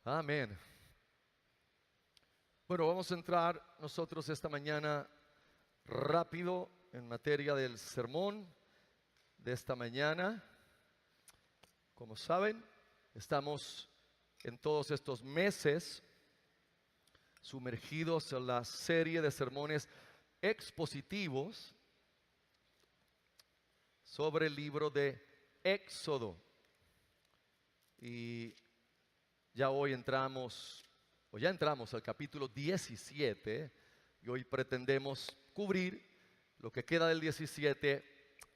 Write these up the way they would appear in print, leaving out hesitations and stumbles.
Amén. Bueno, vamos a entrar nosotros esta mañana rápido en materia del sermón de esta mañana. Como saben, estamos en todos estos meses sumergidos en la serie de sermones expositivos sobre el libro de Éxodo. Y ya entramos al capítulo 17 y hoy pretendemos cubrir lo que queda del 17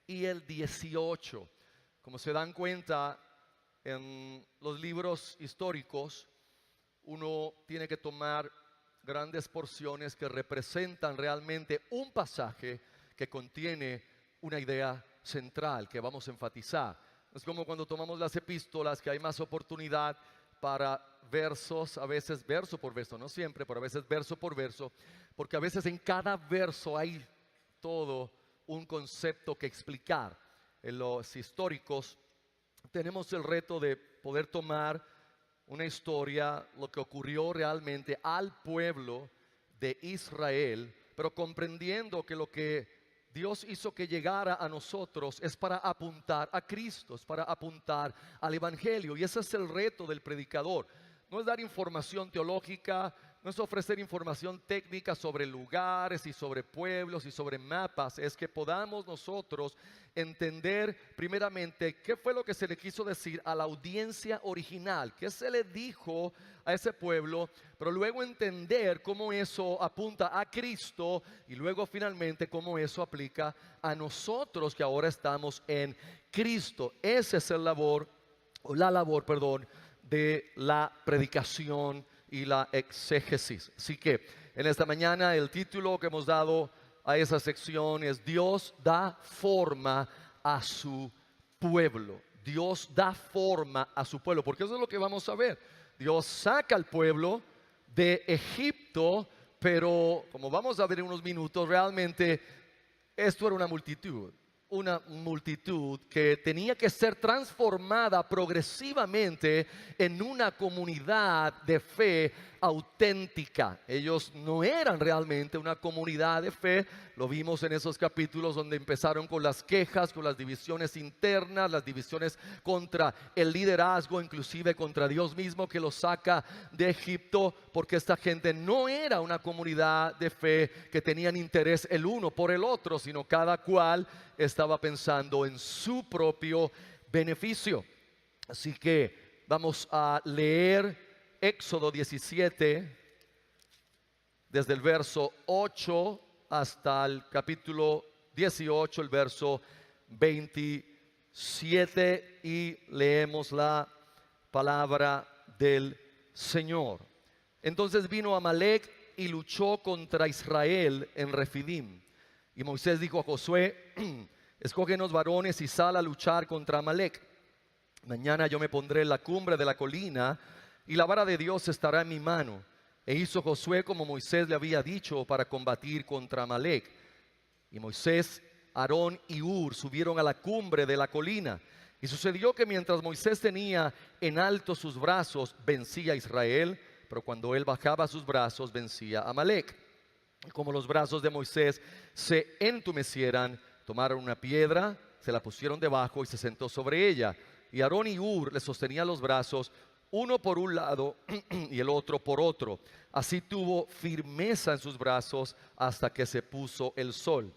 y el 18. Como se dan cuenta, en los libros históricos uno tiene que tomar grandes porciones que representan realmente un pasaje que contiene una idea central que vamos a enfatizar. Es como cuando tomamos las epístolas, que hay más oportunidad para versos, a veces verso por verso, no siempre, pero a veces verso por verso, porque a veces en cada verso hay todo un concepto que explicar. En los históricos tenemos el reto de poder tomar una historia, lo que ocurrió realmente al pueblo de Israel, pero comprendiendo que lo que Dios hizo que llegara a nosotros es para apuntar a Cristo, es para apuntar al Evangelio. Y ese es el reto del predicador. No es dar información teológica, no es ofrecer información técnica sobre lugares y sobre pueblos y sobre mapas. Es que podamos nosotros entender primeramente qué fue lo que se le quiso decir a la audiencia original, qué se le dijo a ese pueblo, pero luego entender cómo eso apunta a Cristo y luego finalmente cómo eso aplica a nosotros que ahora estamos en Cristo. Esa es la labor, de la predicación y la exégesis. Así que en esta mañana el título que hemos dado a esa sección es Dios da forma a su pueblo. Dios da forma a su pueblo, porque eso es lo que vamos a ver. Dios saca al pueblo de Egipto, pero como vamos a ver en unos minutos, realmente esto era una multitud que tenía que ser transformada progresivamente en una comunidad de fe auténtica. Ellos no eran realmente una comunidad de fe. Lo vimos en esos capítulos donde empezaron con las quejas, con las divisiones internas, las divisiones contra el liderazgo, inclusive contra Dios mismo que los saca de Egipto, porque esta gente no era una comunidad de fe que tenían interés el uno por el otro, sino cada cual estaba pensando en su propio beneficio. Así que vamos a leer Éxodo 17, desde el verso 8 hasta el capítulo 18, el verso 27, y leemos la palabra del Señor. Entonces vino Amalec y luchó contra Israel en Refidim. Y Moisés dijo a Josué: escógenos varones y sal a luchar contra Amalec. Mañana yo me pondré en la cumbre de la colina y la vara de Dios estará en mi mano. E hizo Josué como Moisés le había dicho para combatir contra Amalec. Y Moisés, Aarón y Hur subieron a la cumbre de la colina. Y sucedió que mientras Moisés tenía en alto sus brazos, vencía a Israel, pero cuando él bajaba sus brazos, vencía a Amalec. Y como los brazos de Moisés se entumecieran, tomaron una piedra, se la pusieron debajo y se sentó sobre ella. Y Aarón y Hur le sostenían los brazos, uno por un lado y el otro por otro. Así tuvo firmeza en sus brazos hasta que se puso el sol.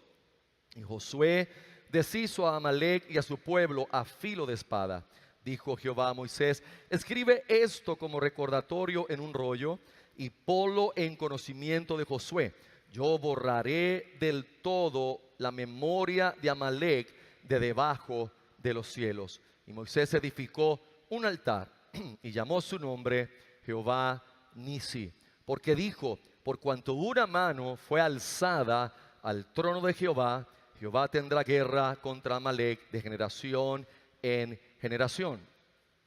Y Josué deshizo a Amalec y a su pueblo a filo de espada. Dijo Jehová a Moisés: escribe esto como recordatorio en un rollo y ponlo en conocimiento de Josué. Yo borraré del todo la memoria de Amalec de debajo de los cielos. Y Moisés edificó un altar y llamó su nombre Jehová Nisi, porque dijo: por cuanto una mano fue alzada al trono de Jehová, Jehová tendrá guerra contra Amalec de generación en generación.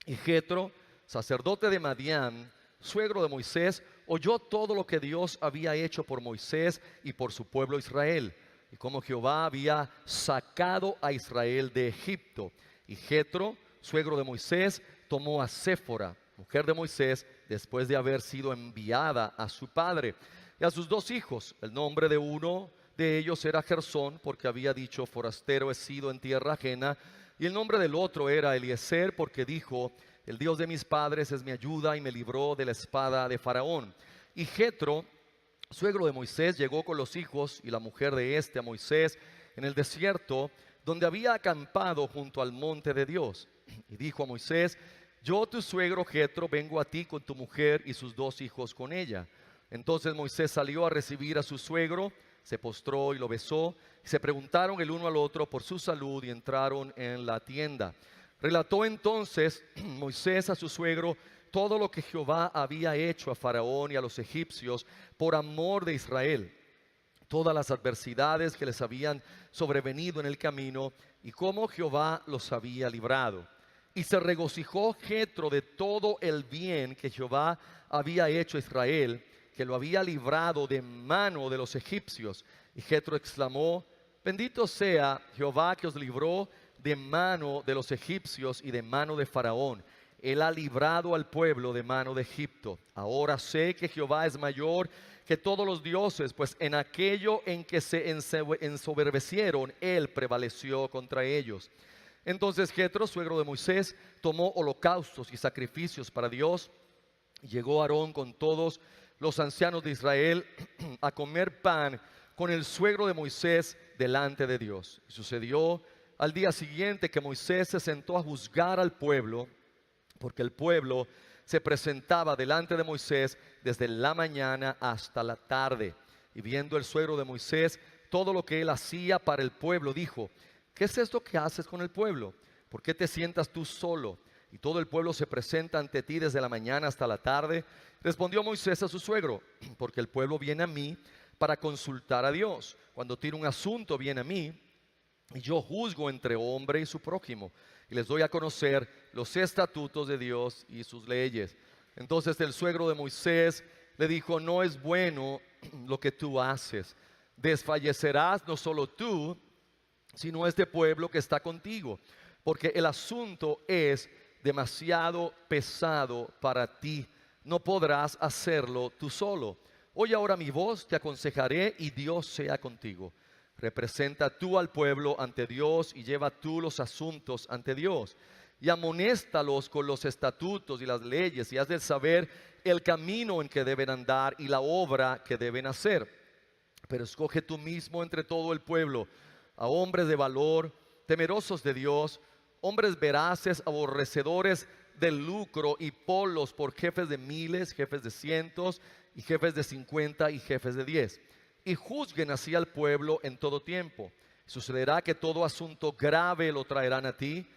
Y Jetro, sacerdote de Madián, suegro de Moisés, oyó todo lo que Dios había hecho por Moisés y por su pueblo Israel, y cómo Jehová había sacado a Israel de Egipto. Y Jetro, suegro de Moisés, tomó a Séfora, mujer de Moisés, después de haber sido enviada a su padre y a sus 2 hijos. El nombre de uno de ellos era Gersón, porque había dicho: forastero he sido en tierra ajena. Y el nombre del otro era Eliezer, porque dijo: el Dios de mis padres es mi ayuda y me libró de la espada de Faraón. Y Jetro, suegro de Moisés, llegó con los hijos y la mujer de este a Moisés en el desierto, donde había acampado junto al monte de Dios. Y dijo a Moisés: yo, tu suegro Jetro, vengo a ti con tu mujer y sus 2 hijos con ella. Entonces Moisés salió a recibir a su suegro, se postró y lo besó, y se preguntaron el uno al otro por su salud y entraron en la tienda. Relató entonces Moisés a su suegro todo lo que Jehová había hecho a Faraón y a los egipcios por amor de Israel, todas las adversidades que les habían sobrevenido en el camino y cómo Jehová los había librado. Y se regocijó Jetro de todo el bien que Jehová había hecho a Israel, que lo había librado de mano de los egipcios. Y Jetro exclamó: bendito sea Jehová, que os libró de mano de los egipcios y de mano de Faraón. Él ha librado al pueblo de mano de Egipto. Ahora sé que Jehová es mayor que todos los dioses, pues en aquello en que se ensoberbecieron, Él prevaleció contra ellos. Entonces Jetro, suegro de Moisés, tomó holocaustos y sacrificios para Dios. Llegó Aarón con todos los ancianos de Israel a comer pan con el suegro de Moisés delante de Dios. Y sucedió al día siguiente que Moisés se sentó a juzgar al pueblo, porque el pueblo se presentaba delante de Moisés desde la mañana hasta la tarde. Y viendo el suegro de Moisés todo lo que él hacía para el pueblo, dijo: ¿qué es esto que haces con el pueblo? ¿Por qué te sientas tú solo y todo el pueblo se presenta ante ti desde la mañana hasta la tarde? Respondió Moisés a su suegro: porque el pueblo viene a mí para consultar a Dios. Cuando tiene un asunto viene a mí, y yo juzgo entre hombre y su prójimo, y les doy a conocer los estatutos de Dios y sus leyes. Entonces el suegro de Moisés le dijo: no es bueno lo que tú haces. Desfallecerás no solo tú, sino este pueblo que está contigo, porque el asunto es demasiado pesado para ti. No podrás hacerlo tú solo. Oye ahora mi voz, te aconsejaré, y Dios sea contigo. Representa tú al pueblo ante Dios y lleva tú los asuntos ante Dios. Y amonéstalos con los estatutos y las leyes, y hazles saber el camino en que deben andar y la obra que deben hacer. Pero escoge tú mismo entre todo el pueblo a hombres de valor, temerosos de Dios, hombres veraces, aborrecedores del lucro, y ponlos por jefes de miles, jefes de cientos, y jefes de 50 y jefes de 10. Y juzguen así al pueblo en todo tiempo. Sucederá que todo asunto grave lo traerán a ti,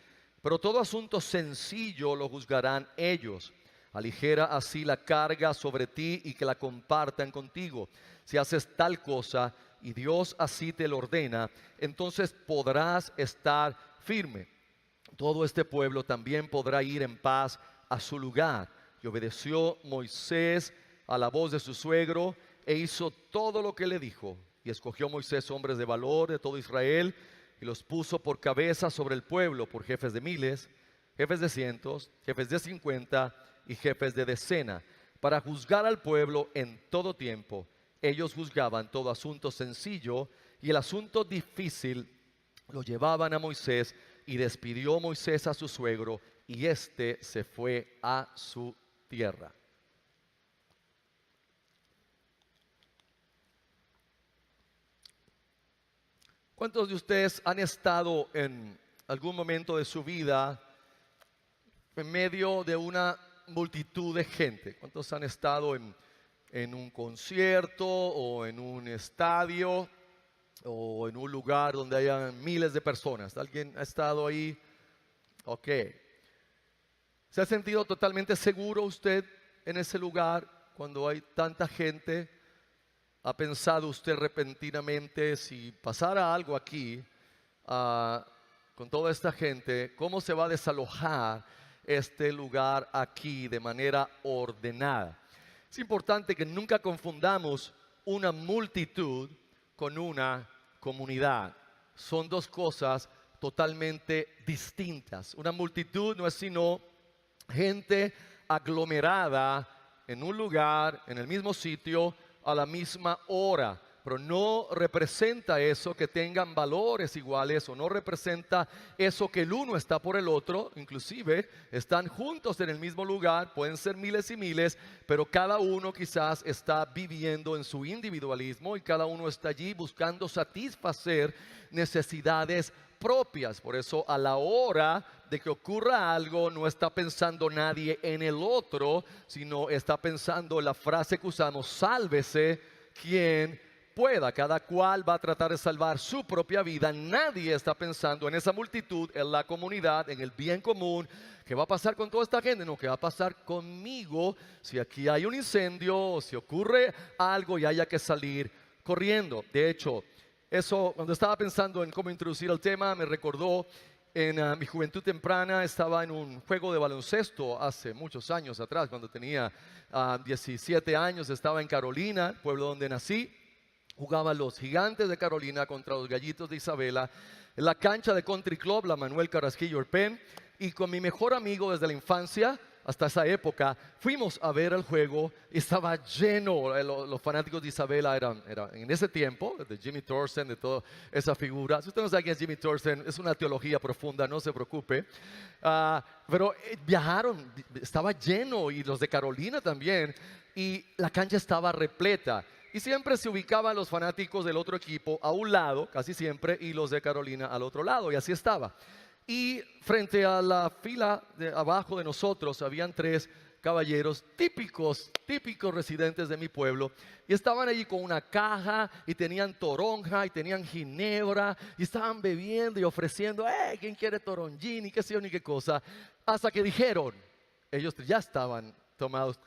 pero todo asunto sencillo lo juzgarán ellos. Aligera así la carga sobre ti y que la compartan contigo. Si haces tal cosa y Dios así te lo ordena, entonces podrás estar firme. Todo este pueblo también podrá ir en paz a su lugar. Y obedeció Moisés a la voz de su suegro e hizo todo lo que le dijo. Y escogió Moisés hombres de valor de todo Israel y los puso por cabeza sobre el pueblo, por jefes de miles, jefes de cientos, jefes de 50 y jefes de decena, para juzgar al pueblo en todo tiempo. Ellos juzgaban todo asunto sencillo, y el asunto difícil lo llevaban a Moisés, y despidió Moisés a su suegro, y éste se fue a su tierra. ¿Cuántos de ustedes han estado en algún momento de su vida en medio de una multitud de gente? ¿Cuántos han estado en un concierto o en un estadio o en un lugar donde hayan miles de personas? ¿Alguien ha estado ahí? Ok. ¿Se ha sentido totalmente seguro usted en ese lugar cuando hay tanta gente? ¿Ha pensado usted repentinamente, si pasara algo aquí con toda esta gente, cómo se va a desalojar este lugar aquí de manera ordenada? Es importante que nunca confundamos una multitud con una comunidad. Son dos cosas totalmente distintas. Una multitud no es sino gente aglomerada en un lugar, en el mismo sitio, a la misma hora. Pero no representa eso que tengan valores iguales, o no representa eso que el uno está por el otro. Inclusive están juntos en el mismo lugar, pueden ser miles y miles, pero cada uno quizás está viviendo en su individualismo y cada uno está allí buscando satisfacer necesidades propias. Por eso, a la hora de que ocurra algo, no está pensando nadie en el otro, sino está pensando en la frase que usamos: sálvese quien pueda. Cada cual va a tratar de salvar su propia vida. Nadie está pensando en esa multitud, en la comunidad, en el bien común. ¿Qué va a pasar con toda esta gente? No, ¿qué va a pasar conmigo si aquí hay un incendio o si ocurre algo y haya que salir corriendo? De hecho, eso, cuando estaba pensando en cómo introducir el tema, me recordó en mi juventud temprana. Estaba en un juego de baloncesto hace muchos años atrás, cuando tenía 17 años. Estaba en Carolina, el pueblo donde nací. Jugaban los Gigantes de Carolina contra los Gallitos de Isabela en la cancha de Country Club, la Manuel Carrasquillo Orpen. Y con mi mejor amigo desde la infancia hasta esa época, fuimos a ver el juego y estaba lleno. Los fanáticos de Isabela eran en ese tiempo, de Jimmy Thorsen, de toda esa figura. Si usted no sabe quién es Jimmy Thorsen, es una teología profunda, no se preocupe. Pero viajaron, estaba lleno, y los de Carolina también, y la cancha estaba repleta. Y siempre se ubicaban los fanáticos del otro equipo a un lado, casi siempre, y los de Carolina al otro lado, y así estaba. Y frente a la fila de abajo de nosotros habían tres caballeros típicos residentes de mi pueblo, y estaban allí con una caja y tenían toronja y tenían ginebra y estaban bebiendo y ofreciendo: ¿quién quiere toronjín? Y qué sé yo, ni qué cosa. Hasta que dijeron, ellos ya estaban tomados: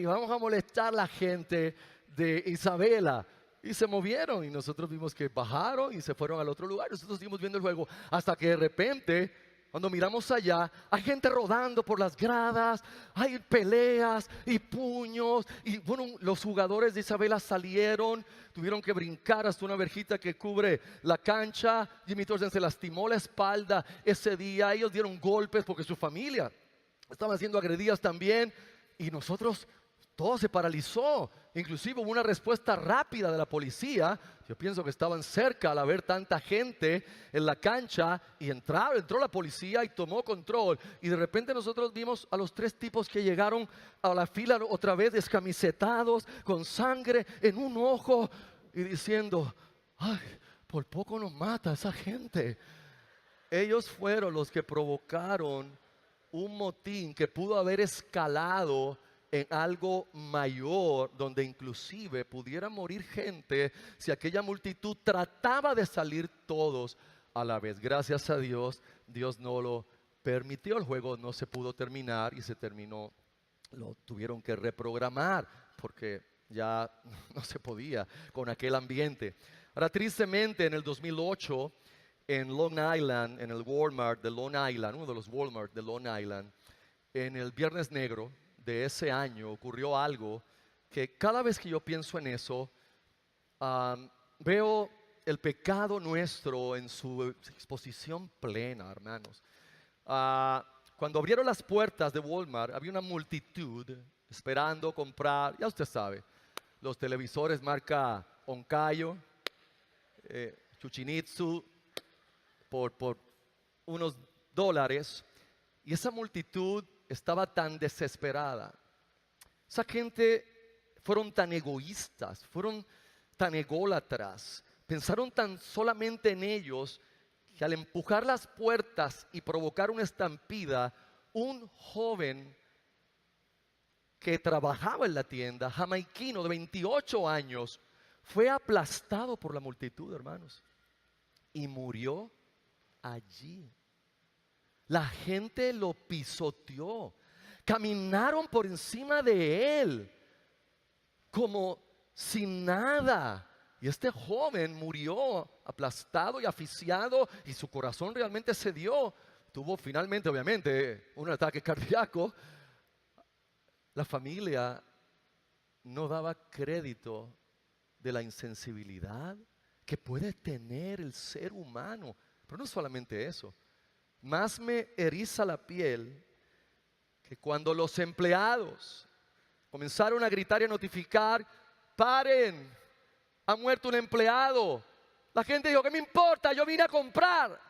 vamos a molestar a la gente de Isabela. Y se movieron, y nosotros vimos que bajaron y se fueron al otro lugar. Nosotros seguimos viendo el juego hasta que de repente, cuando miramos allá, hay gente rodando por las gradas, hay peleas y puños. Y bueno, los jugadores de Isabela salieron, tuvieron que brincar hasta una verjita que cubre la cancha. Jimmy Thorsen se lastimó la espalda ese día. Ellos dieron golpes porque su familia estaban siendo agredidas también. Y nosotros, todo se paralizó. Inclusive hubo una respuesta rápida de la policía. Yo pienso que estaban cerca al haber tanta gente en la cancha, y entró la policía y tomó control. Y de repente nosotros vimos a los tres tipos que llegaron a la fila otra vez, descamisetados, con sangre en un ojo, y diciendo: ay, por poco nos mata esa gente. Ellos fueron los que provocaron un motín que pudo haber escalado en algo mayor, donde inclusive pudiera morir gente si aquella multitud trataba de salir todos a la vez. Gracias a Dios, Dios no lo permitió. El juego no se pudo terminar y se terminó, lo tuvieron que reprogramar porque ya no se podía con aquel ambiente. Ahora, tristemente, en el 2008, en Long Island, en el Walmart de Long Island, uno de los Walmart de Long Island, en el Viernes Negro de ese año, ocurrió algo que cada vez que yo pienso en eso, veo el pecado nuestro en su exposición plena, hermanos. Cuando abrieron las puertas de Walmart, había una multitud esperando comprar, ya usted sabe, los televisores marca Oncayo, Chuchinitsu, por unos dólares. Y esa multitud estaba tan desesperada. Esa gente fueron tan egoístas, fueron tan ególatras, pensaron tan solamente en ellos, que al empujar las puertas y provocar una estampida, un joven que trabajaba en la tienda, jamaiquino de 28 años, fue aplastado por la multitud, hermanos, y murió allí. La gente lo pisoteó, caminaron por encima de él como sin nada. Y este joven murió aplastado y asfixiado, y su corazón realmente cedió. Tuvo finalmente, obviamente, un ataque cardíaco. La familia no daba crédito de la insensibilidad que puede tener el ser humano. Pero no solamente eso. Más me eriza la piel que cuando los empleados Comenzaron a gritar y a notificar: paren, ha muerto un empleado. La gente dijo: ¿qué me importa? Yo vine a comprar.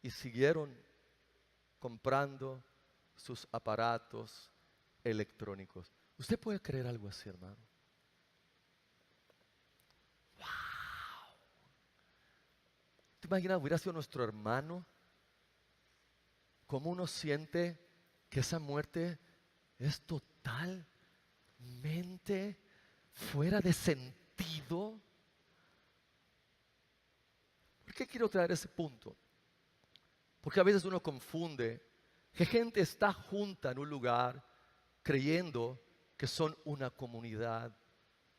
Y siguieron comprando sus aparatos electrónicos. ¿Usted puede creer algo así, hermano? ¡Wow! ¿Te imaginas hubiera sido nuestro hermano? ¿Cómo uno siente que esa muerte es totalmente fuera de sentido? ¿Por qué quiero traer ese punto? Porque a veces uno confunde que gente está junta en un lugar creyendo que son una comunidad,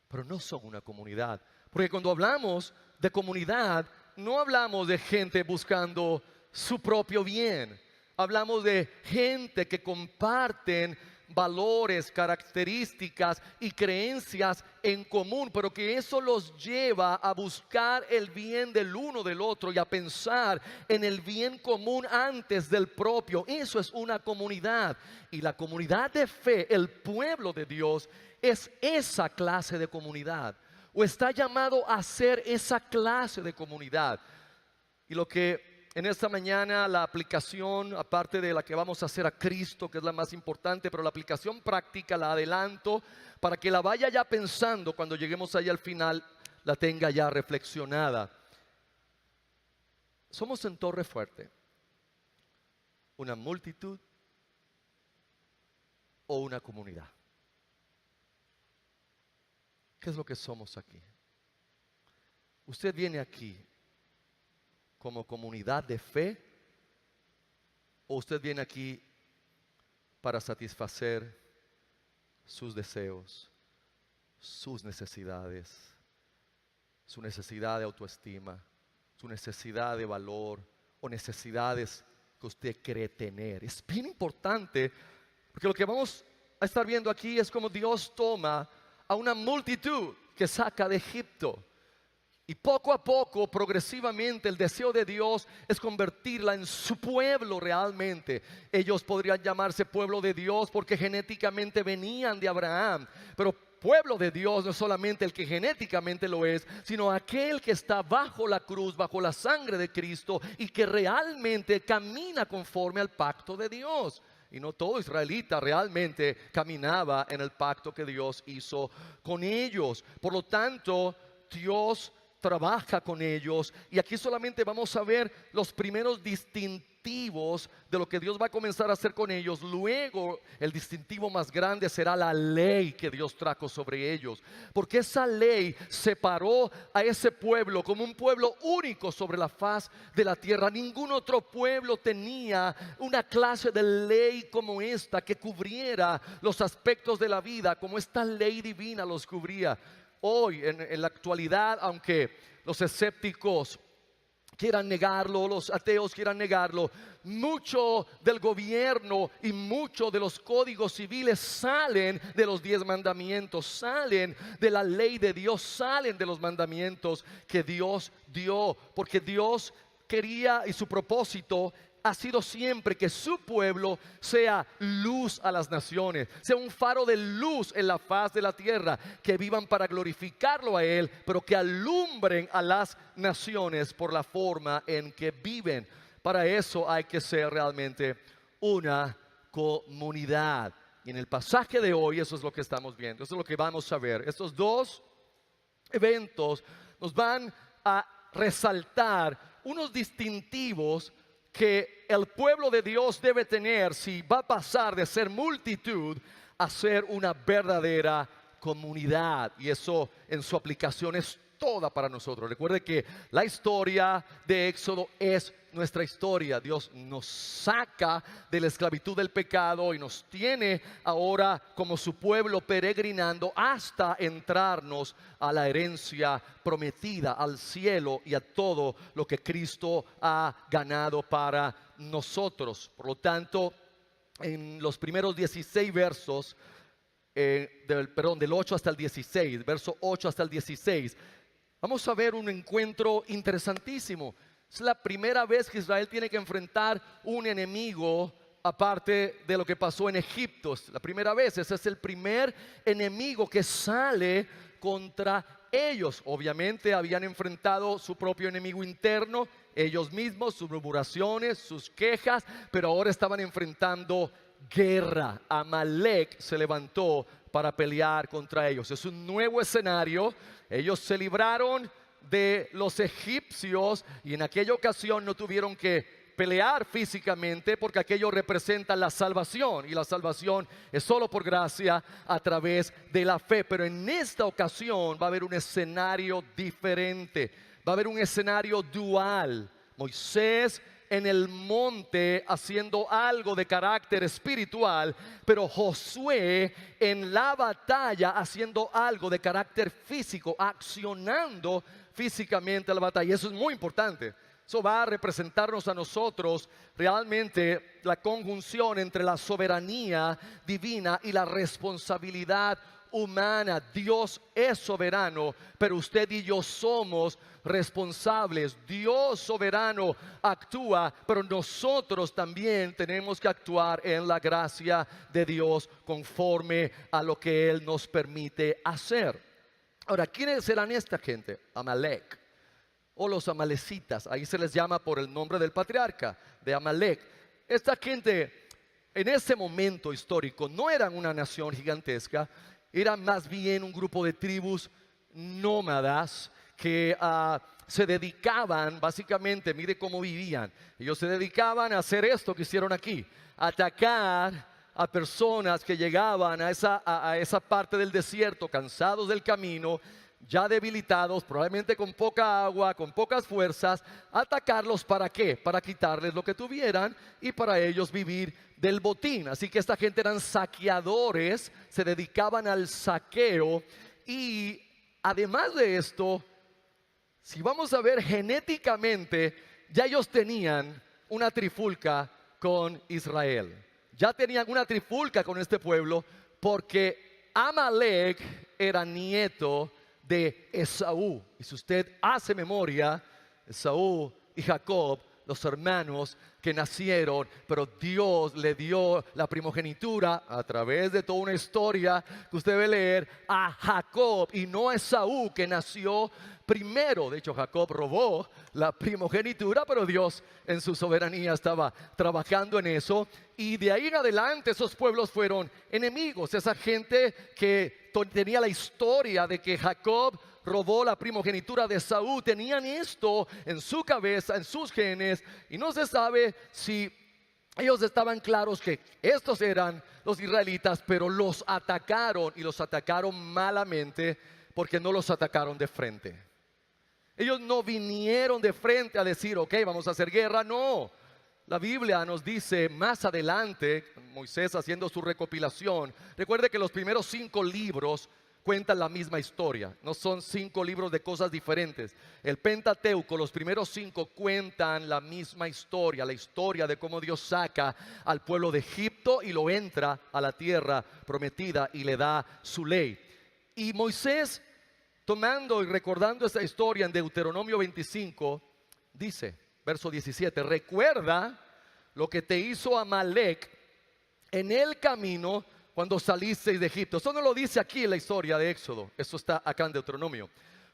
pero no son una comunidad. Porque cuando hablamos de comunidad, no hablamos de gente buscando su propio bien. Hablamos de gente que comparten valores, características y creencias en común, pero que eso los lleva a buscar el bien del uno del otro y a pensar en el bien común antes del propio. Eso es una comunidad. Y la comunidad de fe, el pueblo de Dios, es esa clase de comunidad, o está llamado a ser esa clase de comunidad. Y lo que en esta mañana, la aplicación, aparte de la que vamos a hacer a Cristo, que es la más importante, pero la aplicación práctica la adelanto para que la vaya ya pensando cuando lleguemos allá al final, la tenga ya reflexionada. Somos en Torre Fuerte una multitud o una comunidad. ¿Qué es lo que somos aquí? Usted viene aquí como comunidad de fe, o usted viene aquí para satisfacer sus deseos, sus necesidades, su necesidad de autoestima, su necesidad de valor o necesidades que usted cree tener. Es bien importante, porque lo que vamos a estar viendo aquí es cómo Dios toma a una multitud que saca de Egipto. Y poco a poco, progresivamente, el deseo de Dios es convertirla en su pueblo realmente. Ellos podrían llamarse pueblo de Dios porque genéticamente venían de Abraham. Pero pueblo de Dios no es solamente el que genéticamente lo es, sino aquel que está bajo la cruz, bajo la sangre de Cristo y que realmente camina conforme al pacto de Dios. Y no todo israelita realmente caminaba en el pacto que Dios hizo con ellos. Por lo tanto, Dios trabaja con ellos, y aquí solamente vamos a ver los primeros distintivos de lo que Dios va a comenzar a hacer con ellos. Luego el distintivo más grande será la ley que Dios trajo sobre ellos, porque esa ley separó a ese pueblo como un pueblo único sobre la faz de la tierra. Ningún otro pueblo tenía una clase de ley como esta, que cubriera los aspectos de la vida como esta ley divina los cubría. Hoy, en la actualidad, aunque los escépticos quieran negarlo, los ateos quieran negarlo, mucho del gobierno y mucho de los códigos civiles salen de los 10 mandamientos, salen de la ley de Dios, salen de los mandamientos que Dios dio, porque Dios quería, y su propósito ha sido siempre, que su pueblo sea luz a las naciones, sea un faro de luz en la faz de la tierra, que vivan para glorificarlo a Él, pero que alumbren a las naciones por la forma en que viven. Para eso hay que ser realmente una comunidad. Y en el pasaje de hoy eso es lo que estamos viendo, eso es lo que vamos a ver. Estos dos eventos nos van a resaltar unos distintivos que el pueblo de Dios debe tener si va a pasar de ser multitud a ser una verdadera comunidad. Y eso en su aplicación es toda para nosotros. Recuerde que la historia de Éxodo es nuestra historia. Dios nos saca de la esclavitud del pecado y nos tiene ahora como su pueblo peregrinando hasta entrarnos a la herencia prometida, al cielo y a todo lo que Cristo ha ganado para nosotros. Por lo tanto, en los primeros 16 versos, del 8 hasta el 16, verso 8 hasta el 16, vamos a ver un encuentro interesantísimo. Es la primera vez que Israel tiene que enfrentar un enemigo aparte de lo que pasó en Egipto. La primera vez, ese es el primer enemigo que sale contra ellos. Obviamente habían enfrentado su propio enemigo interno, ellos mismos, sus murmuraciones, sus quejas, pero ahora estaban enfrentando guerra. Amalek se levantó para pelear contra ellos. Es un nuevo escenario. Ellos se libraron de los egipcios y en aquella ocasión no tuvieron que pelear físicamente, porque aquello representa la salvación, y la salvación es solo por gracia a través de la fe. Pero en esta ocasión va a haber un escenario diferente, va a haber un escenario dual. Moisés en el monte haciendo algo de carácter espiritual, pero Josué en la batalla haciendo algo de carácter físico, accionando físicamente la batalla. Eso es muy importante. Eso va a representarnos a nosotros realmente la conjunción entre la soberanía divina y la responsabilidad humana. Dios es soberano, pero usted y yo somos responsables. Dios soberano actúa, pero nosotros también tenemos que actuar en la gracia de Dios conforme a lo que Él nos permite hacer. Ahora, ¿quiénes serán esta gente? Amalek, o los amalecitas, ahí se les llama por el nombre del patriarca de Amalek. Esta gente en ese momento histórico no eran una nación gigantesca, eran más bien un grupo de tribus nómadas que se dedicaban básicamente, mire cómo vivían. Ellos se dedicaban a hacer esto que hicieron aquí, atacar a personas que llegaban a esa parte del desierto, cansados del camino, ya debilitados, probablemente con poca agua, con pocas fuerzas. Atacarlos, ¿para qué? Para quitarles lo que tuvieran y para ellos vivir del botín. Así que esta gente eran saqueadores, se dedicaban al saqueo. Y además de esto, si vamos a ver genéticamente, ya ellos tenían una trifulca con Israel. Ya tenían una trifulca con este pueblo, porque Amalek era nieto de Esaú. Y si usted hace memoria, Esaú y Jacob, los hermanos que nacieron, pero Dios le dio la primogenitura a través de toda una historia que usted debe leer, a Jacob y no a Esaú, que nació primero. De hecho, Jacob robó la primogenitura, pero Dios en su soberanía estaba trabajando en eso. Y de ahí en adelante esos pueblos fueron enemigos. Esa gente que tenía la historia de que Jacob robó la primogenitura de Esaú, tenían esto en su cabeza, en sus genes, y no se sabe si ellos estaban claros que estos eran los israelitas, pero los atacaron, y los atacaron malamente, porque no los atacaron de frente. Ellos no vinieron de frente a decir, ok, vamos a hacer guerra. No, la Biblia nos dice más adelante, Moisés haciendo su recopilación, recuerde que los primeros 5 libros cuentan la misma historia, no son 5 libros de cosas diferentes. El Pentateuco, los primeros 5 cuentan la misma historia, la historia de cómo Dios saca al pueblo de Egipto y lo entra a la tierra prometida y le da su ley. Y Moisés, tomando y recordando esa historia en Deuteronomio 25, dice, verso 17, recuerda lo que te hizo Amalek en el camino cuando salisteis de Egipto. Eso no lo dice aquí en la historia de Éxodo, eso está acá en Deuteronomio.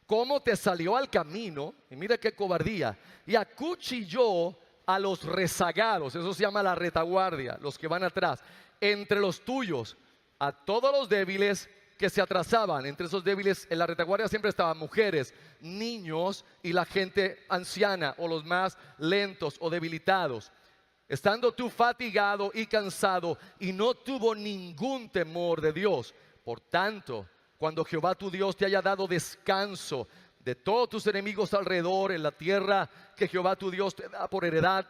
Cómo te salió al camino, y mira qué cobardía, y acuchilló a los rezagados, eso se llama la retaguardia, los que van atrás, entre los tuyos, a todos los débiles que se atrasaban. Entre esos débiles en la retaguardia siempre estaban mujeres, niños y la gente anciana, o los más lentos o debilitados. Estando tú fatigado y cansado, y no tuvo ningún temor de Dios. Por tanto, cuando Jehová tu Dios te haya dado descanso de todos tus enemigos alrededor, en la tierra que Jehová tu Dios te da por heredad,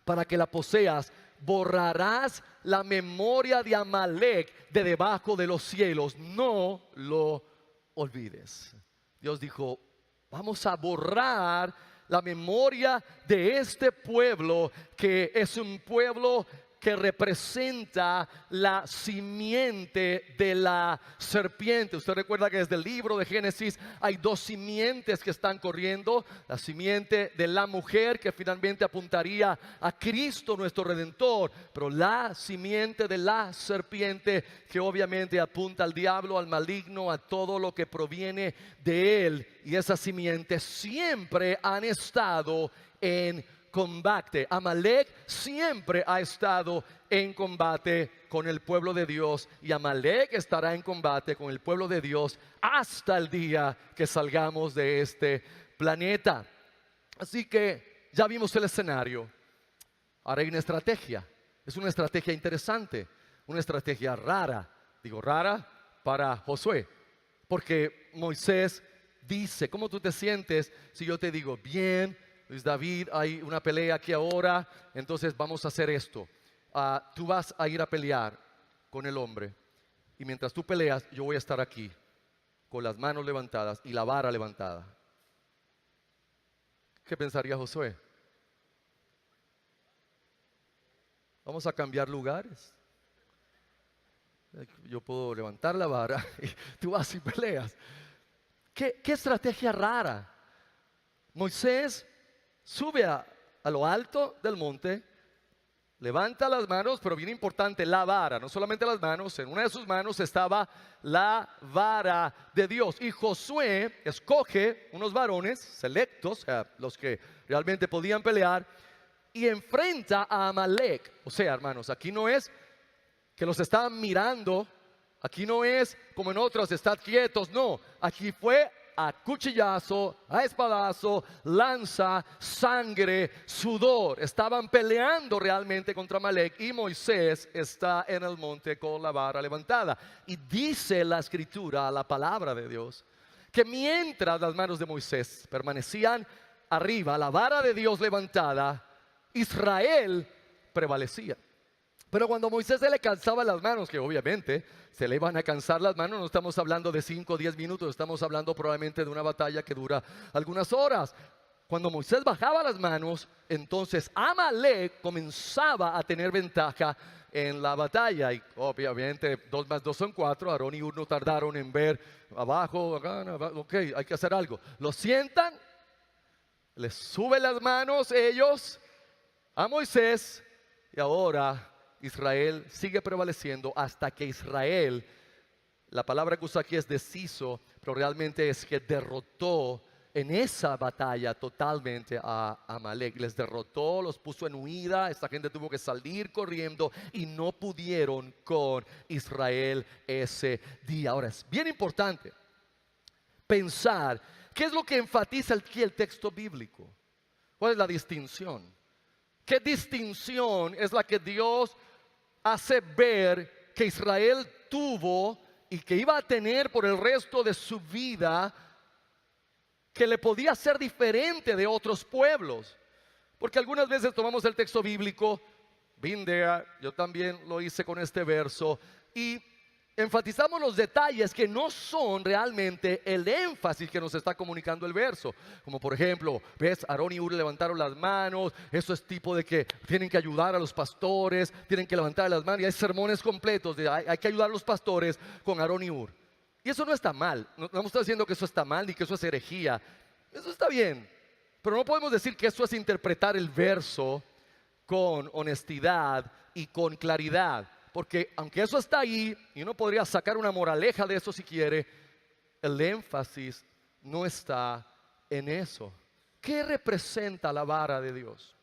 para que la poseas, borrarás la memoria de Amalek de debajo de los cielos. No lo olvides. Dios dijo, vamos a borrar la memoria de este pueblo, que es un pueblo que representa la simiente de la serpiente. Usted recuerda que desde el libro de Génesis hay dos simientes que están corriendo. La simiente de la mujer, que finalmente apuntaría a Cristo nuestro Redentor, pero la simiente de la serpiente, que obviamente apunta al diablo, al maligno, a todo lo que proviene de él. Y esas simientes siempre han estado en combate. Amalek siempre ha estado en combate con el pueblo de Dios, y Amalek estará en combate con el pueblo de Dios hasta el día que salgamos de este planeta. Así que ya vimos el escenario. Ahora hay una estrategia. Es una estrategia interesante, una estrategia rara. Digo rara para Josué, porque Moisés dice: ¿cómo tú te sientes si yo te digo, bien, Luis David, hay una pelea aquí ahora, entonces vamos a hacer esto? Tú vas a ir a pelear con el hombre, y mientras tú peleas, yo voy a estar aquí con las manos levantadas y la vara levantada. ¿Qué pensaría Josué? Vamos a cambiar lugares. Yo puedo levantar la vara y tú vas y peleas. ¿Qué estrategia rara? Moisés sube a lo alto del monte, levanta las manos, pero bien importante, la vara, no solamente las manos. En una de sus manos estaba la vara de Dios. Y Josué escoge unos varones selectos, o sea, los que realmente podían pelear, y enfrenta a Amalek. O sea, hermanos, aquí no es que los estaban mirando, aquí no es como en otros, estad quietos, no, aquí fue a cuchillazo, a espadazo, lanza, sangre, sudor. Estaban peleando realmente contra Amalek, y Moisés está en el monte con la vara levantada. Y dice la escritura, la palabra de Dios, que mientras las manos de Moisés permanecían arriba, la vara de Dios levantada, Israel prevalecía. Pero cuando Moisés se le cansaba las manos, que obviamente se le iban a cansar las manos, no estamos hablando de 5 o 10 minutos, estamos hablando probablemente de una batalla que dura algunas horas. Cuando Moisés bajaba las manos, entonces Amalek comenzaba a tener ventaja en la batalla. Y obviamente 2 más 2 son 4. Aarón y Hur no tardaron en ver abajo, acá, ok, hay que hacer algo. Lo sientan, les suben las manos ellos a Moisés, y ahora Israel sigue prevaleciendo hasta que Israel, la palabra que usa aquí es deshizo, pero realmente es que derrotó en esa batalla totalmente a Amalek. Les derrotó, los puso en huida. Esta gente tuvo que salir corriendo y no pudieron con Israel ese día. Ahora es bien importante pensar qué es lo que enfatiza aquí el texto bíblico. ¿Cuál es la distinción? ¿Qué distinción es la que Dios hace ver que Israel tuvo y que iba a tener por el resto de su vida, que le podía ser diferente de otros pueblos? Porque algunas veces tomamos el texto bíblico, been there, yo también lo hice con este verso, y enfatizamos los detalles que no son realmente el énfasis que nos está comunicando el verso. Como por ejemplo, ves, Aarón y Hur levantaron las manos. Eso es tipo de que tienen que ayudar a los pastores, tienen que levantar las manos, y hay sermones completos de hay que ayudar a los pastores con Aarón y Hur. Y eso no está mal, no estamos diciendo que eso está mal ni que eso es herejía. Eso está bien, pero no podemos decir que eso es interpretar el verso con honestidad y con claridad. Porque aunque eso está ahí, y uno podría sacar una moraleja de eso si quiere, el énfasis no está en eso. ¿Qué representa la vara de Dios?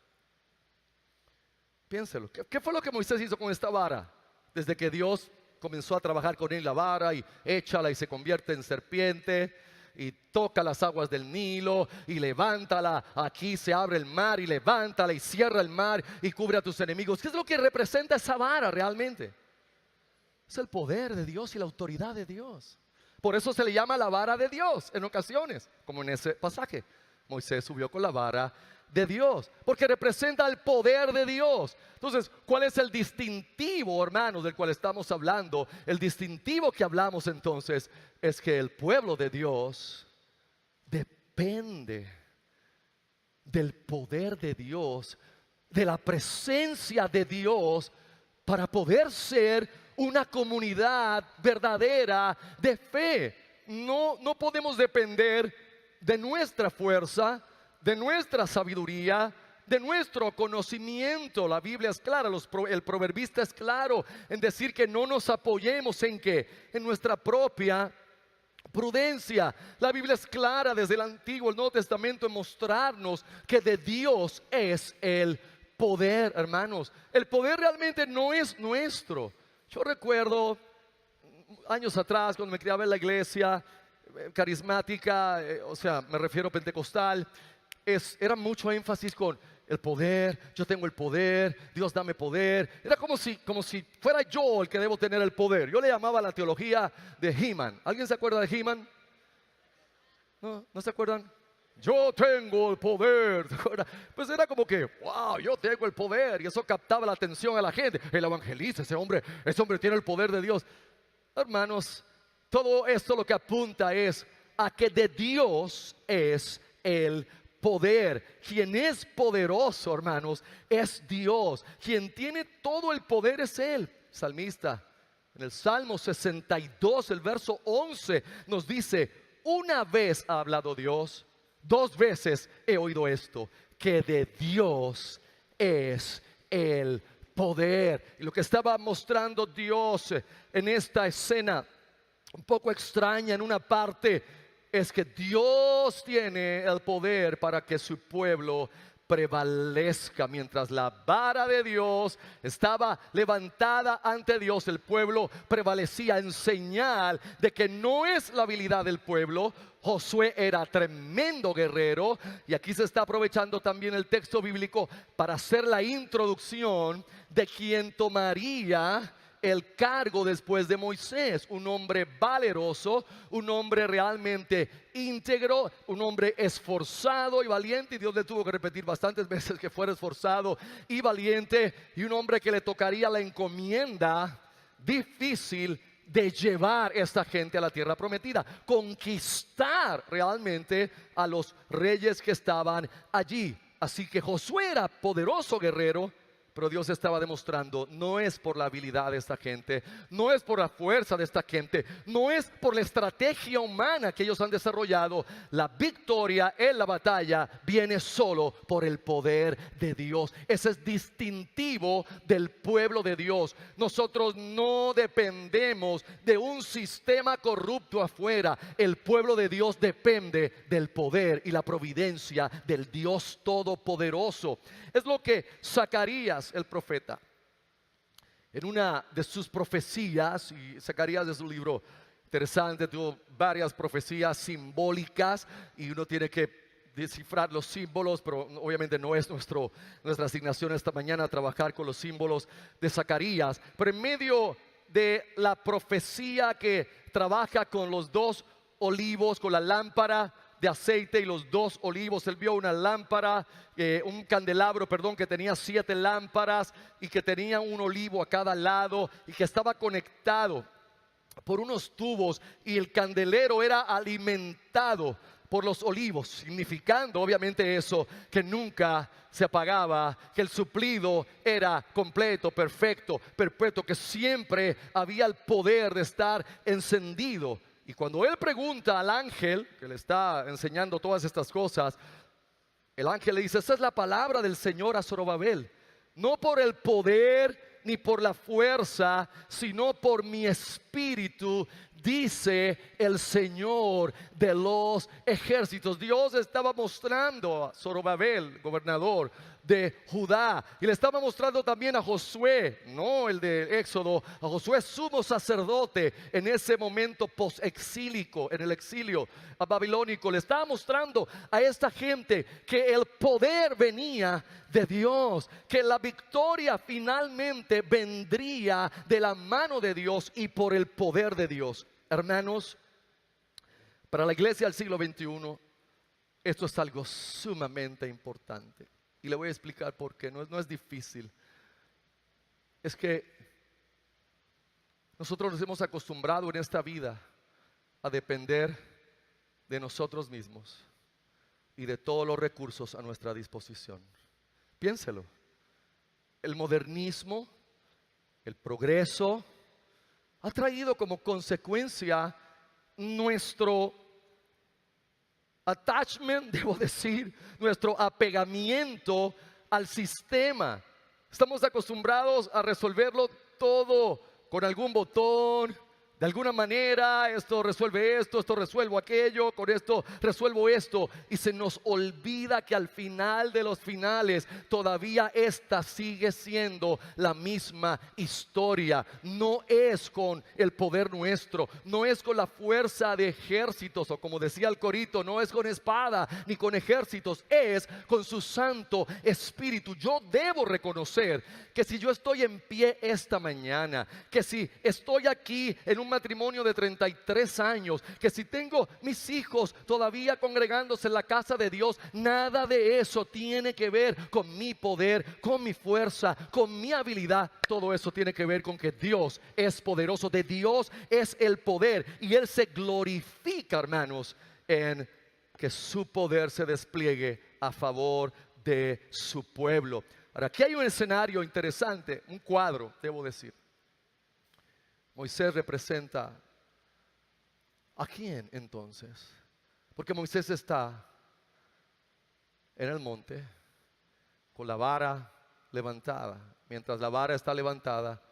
Piénselo. ¿Qué fue lo que Moisés hizo con esta vara? Desde que Dios comenzó a trabajar con él la vara, y échala y se convierte en serpiente, y toca las aguas del Nilo y levántala, aquí se abre el mar, y levántala y cierra el mar y cubre a tus enemigos. ¿Qué es lo que representa esa vara realmente? Es el poder de Dios y la autoridad de Dios. Por eso se le llama la vara de Dios en ocasiones, como en ese pasaje. Moisés subió con la vara de Dios, porque representa el poder de Dios. Entonces, ¿cuál es el distintivo, hermanos, del cual estamos hablando? El distintivo que hablamos entonces es que el pueblo de Dios depende del poder de Dios, de la presencia de Dios para poder ser una comunidad verdadera de fe. No podemos depender de nuestra fuerza, de nuestra sabiduría, de nuestro conocimiento. La Biblia es clara, el proverbista es claro en decir que no nos apoyemos en qué, en nuestra propia prudencia. La Biblia es clara desde el Antiguo, el Nuevo Testamento en mostrarnos que de Dios es el poder, hermanos. El poder realmente no es nuestro. Yo recuerdo años atrás cuando me criaba en la iglesia carismática, o sea, me refiero a pentecostal, era mucho énfasis con el poder. Yo tengo el poder, Dios dame poder. Era como si fuera yo el que debo tener el poder. Yo le llamaba la teología de He-Man. ¿Alguien se acuerda de He-Man? ¿No se acuerdan? Yo tengo el poder, ¿te acuerdas? Pues era como que, wow, yo tengo el poder, y eso captaba la atención a la gente. El evangelista, ese hombre tiene el poder de Dios. Hermanos, todo esto lo que apunta es a que de Dios es el poder. Quien es poderoso, hermanos, es Dios. Quien tiene todo el poder es Él. Salmista, en el Salmo 62, el verso 11, nos dice: una vez ha hablado Dios, dos veces he oído esto, que de Dios es el poder. Y lo que estaba mostrando Dios en esta escena un poco extraña en una parte es que Dios tiene el poder para que su pueblo prevalezca. Mientras la vara de Dios estaba levantada ante Dios, el pueblo prevalecía, en señal de que no es la habilidad del pueblo. Josué era tremendo guerrero, y aquí se está aprovechando también el texto bíblico para hacer la introducción de quien tomaría el cargo después de Moisés. Un hombre valeroso, un hombre realmente íntegro, un hombre esforzado y valiente, y Dios le tuvo que repetir bastantes veces que fuera esforzado y valiente, y un hombre que le tocaría la encomienda difícil de llevar a esta gente a la tierra prometida, conquistar realmente a los reyes que estaban allí. Así que Josué era poderoso guerrero, pero Dios estaba demostrando, no es por la habilidad de esta gente, no es por la fuerza de esta gente, no es por la estrategia humana que ellos han desarrollado. La victoria en la batalla viene solo por el poder de Dios. Ese es distintivo del pueblo de Dios. Nosotros no dependemos de un sistema corrupto afuera. El pueblo de Dios depende del poder y la providencia del Dios Todopoderoso. Es lo que Zacarías, el profeta, en una de sus profecías, y Zacarías es un libro interesante, tuvo varias profecías simbólicas y uno tiene que descifrar los símbolos, pero obviamente no es nuestra asignación esta mañana trabajar con los símbolos de Zacarías. Pero en medio de la profecía que trabaja con los dos olivos, con la lámpara de aceite y los dos olivos, él vio una lámpara, un candelabro, que tenía 7 lámparas y que tenía un olivo a cada lado y que estaba conectado por unos tubos, y el candelero era alimentado por los olivos, significando obviamente eso, que nunca se apagaba, que el suplido era completo, perfecto, perpetuo, que siempre había el poder de estar encendido. Y cuando él pregunta al ángel que le está enseñando todas estas cosas, el ángel le dice: esa es la palabra del Señor a Zorobabel, no por el poder ni por la fuerza, sino por mi espíritu, dice el Señor de los ejércitos. Dios estaba mostrando a Zorobabel, gobernador de Judá, y le estaba mostrando también a Josué, no el de Éxodo, a Josué sumo sacerdote en ese momento post-exílico, en el exilio babilónico. Le estaba mostrando a esta gente que el poder venía de Dios, que la victoria finalmente vendría de la mano de Dios y por el poder de Dios. Hermanos, para la iglesia del siglo XXI, esto es algo sumamente importante. Y le voy a explicar por qué. No es difícil. Es que nosotros nos hemos acostumbrado en esta vida a depender de nosotros mismos y de todos los recursos a nuestra disposición. Piénselo. El modernismo, el progreso ha traído como consecuencia nuestro attachment, debo decir, nuestro apegamiento al sistema. Estamos acostumbrados a resolverlo todo con algún botón. De alguna manera, esto resuelve esto resuelvo aquello, con esto resuelvo esto. Y se nos olvida que al final de los finales, todavía esta sigue siendo la misma historia. No es con el poder nuestro, no es con la fuerza de ejércitos, o como decía el corito, no es con espada ni con ejércitos, es con su Santo Espíritu. Yo debo reconocer que si yo estoy en pie esta mañana, que si estoy aquí en un matrimonio de 33 años, que si tengo mis hijos todavía congregándose en la casa de Dios, nada de eso tiene que ver con mi poder, con mi fuerza, con mi habilidad. Todo eso tiene que ver con que Dios es poderoso. De Dios es el poder, y Él se glorifica, hermanos, en que su poder se despliegue a favor de su pueblo. Ahora, aquí hay un escenario interesante, un cuadro, debo decir. Moisés representa ¿a quién entonces? Porque Moisés está en el monte con la vara levantada. Mientras la vara está levantada,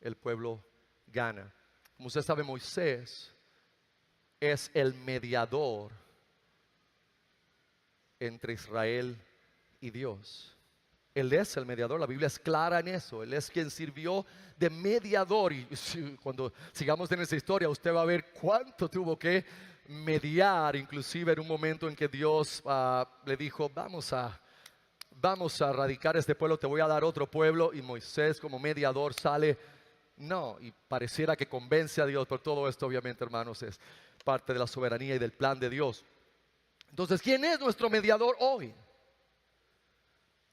el pueblo gana. Como usted sabe, Moisés es el mediador entre Israel y Dios. Él es el mediador, la Biblia es clara en eso. Él es quien sirvió de mediador. Y cuando sigamos en esa historia, usted va a ver cuánto tuvo que mediar. Inclusive en un momento en que Dios le dijo, vamos a erradicar este pueblo, te voy a dar otro pueblo. Y Moisés, como mediador, sale, no, y pareciera que convence a Dios. Pero todo esto, obviamente, hermanos, es parte de la soberanía y del plan de Dios. Entonces, ¿quién es nuestro mediador hoy?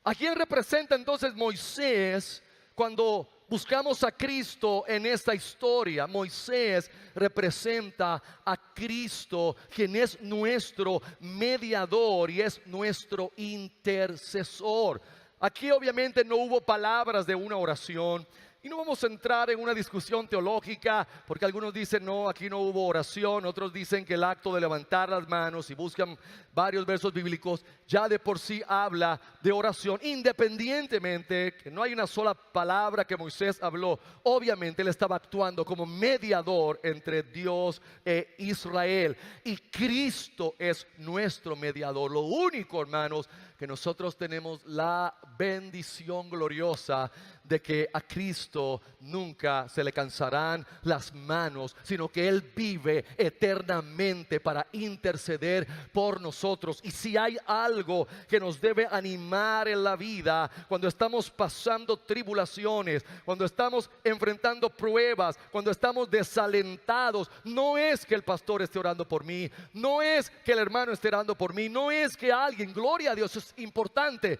¿A quién representa entonces Moisés cuando buscamos a Cristo en esta historia? Moisés representa a Cristo, quien es nuestro mediador y es nuestro intercesor. Aquí obviamente no hubo palabras de una oración. Y no vamos a entrar en una discusión teológica, porque algunos dicen no, aquí no hubo oración. Otros dicen que el acto de levantar las manos, y buscan varios versos bíblicos, ya de por sí habla de oración. Independientemente que no hay una sola palabra que Moisés habló, obviamente él estaba actuando como mediador entre Dios e Israel. Y Cristo es nuestro mediador. Lo único, hermanos, que nosotros tenemos la bendición gloriosa de que a Cristo nunca se le cansarán las manos, sino que Él vive eternamente para interceder por nosotros. Y si hay algo que nos debe animar en la vida, cuando estamos pasando tribulaciones, cuando estamos enfrentando pruebas, cuando estamos desalentados, no es que el pastor esté orando por mí, no es que el hermano esté orando por mí, no es que alguien, gloria a Dios, es importante.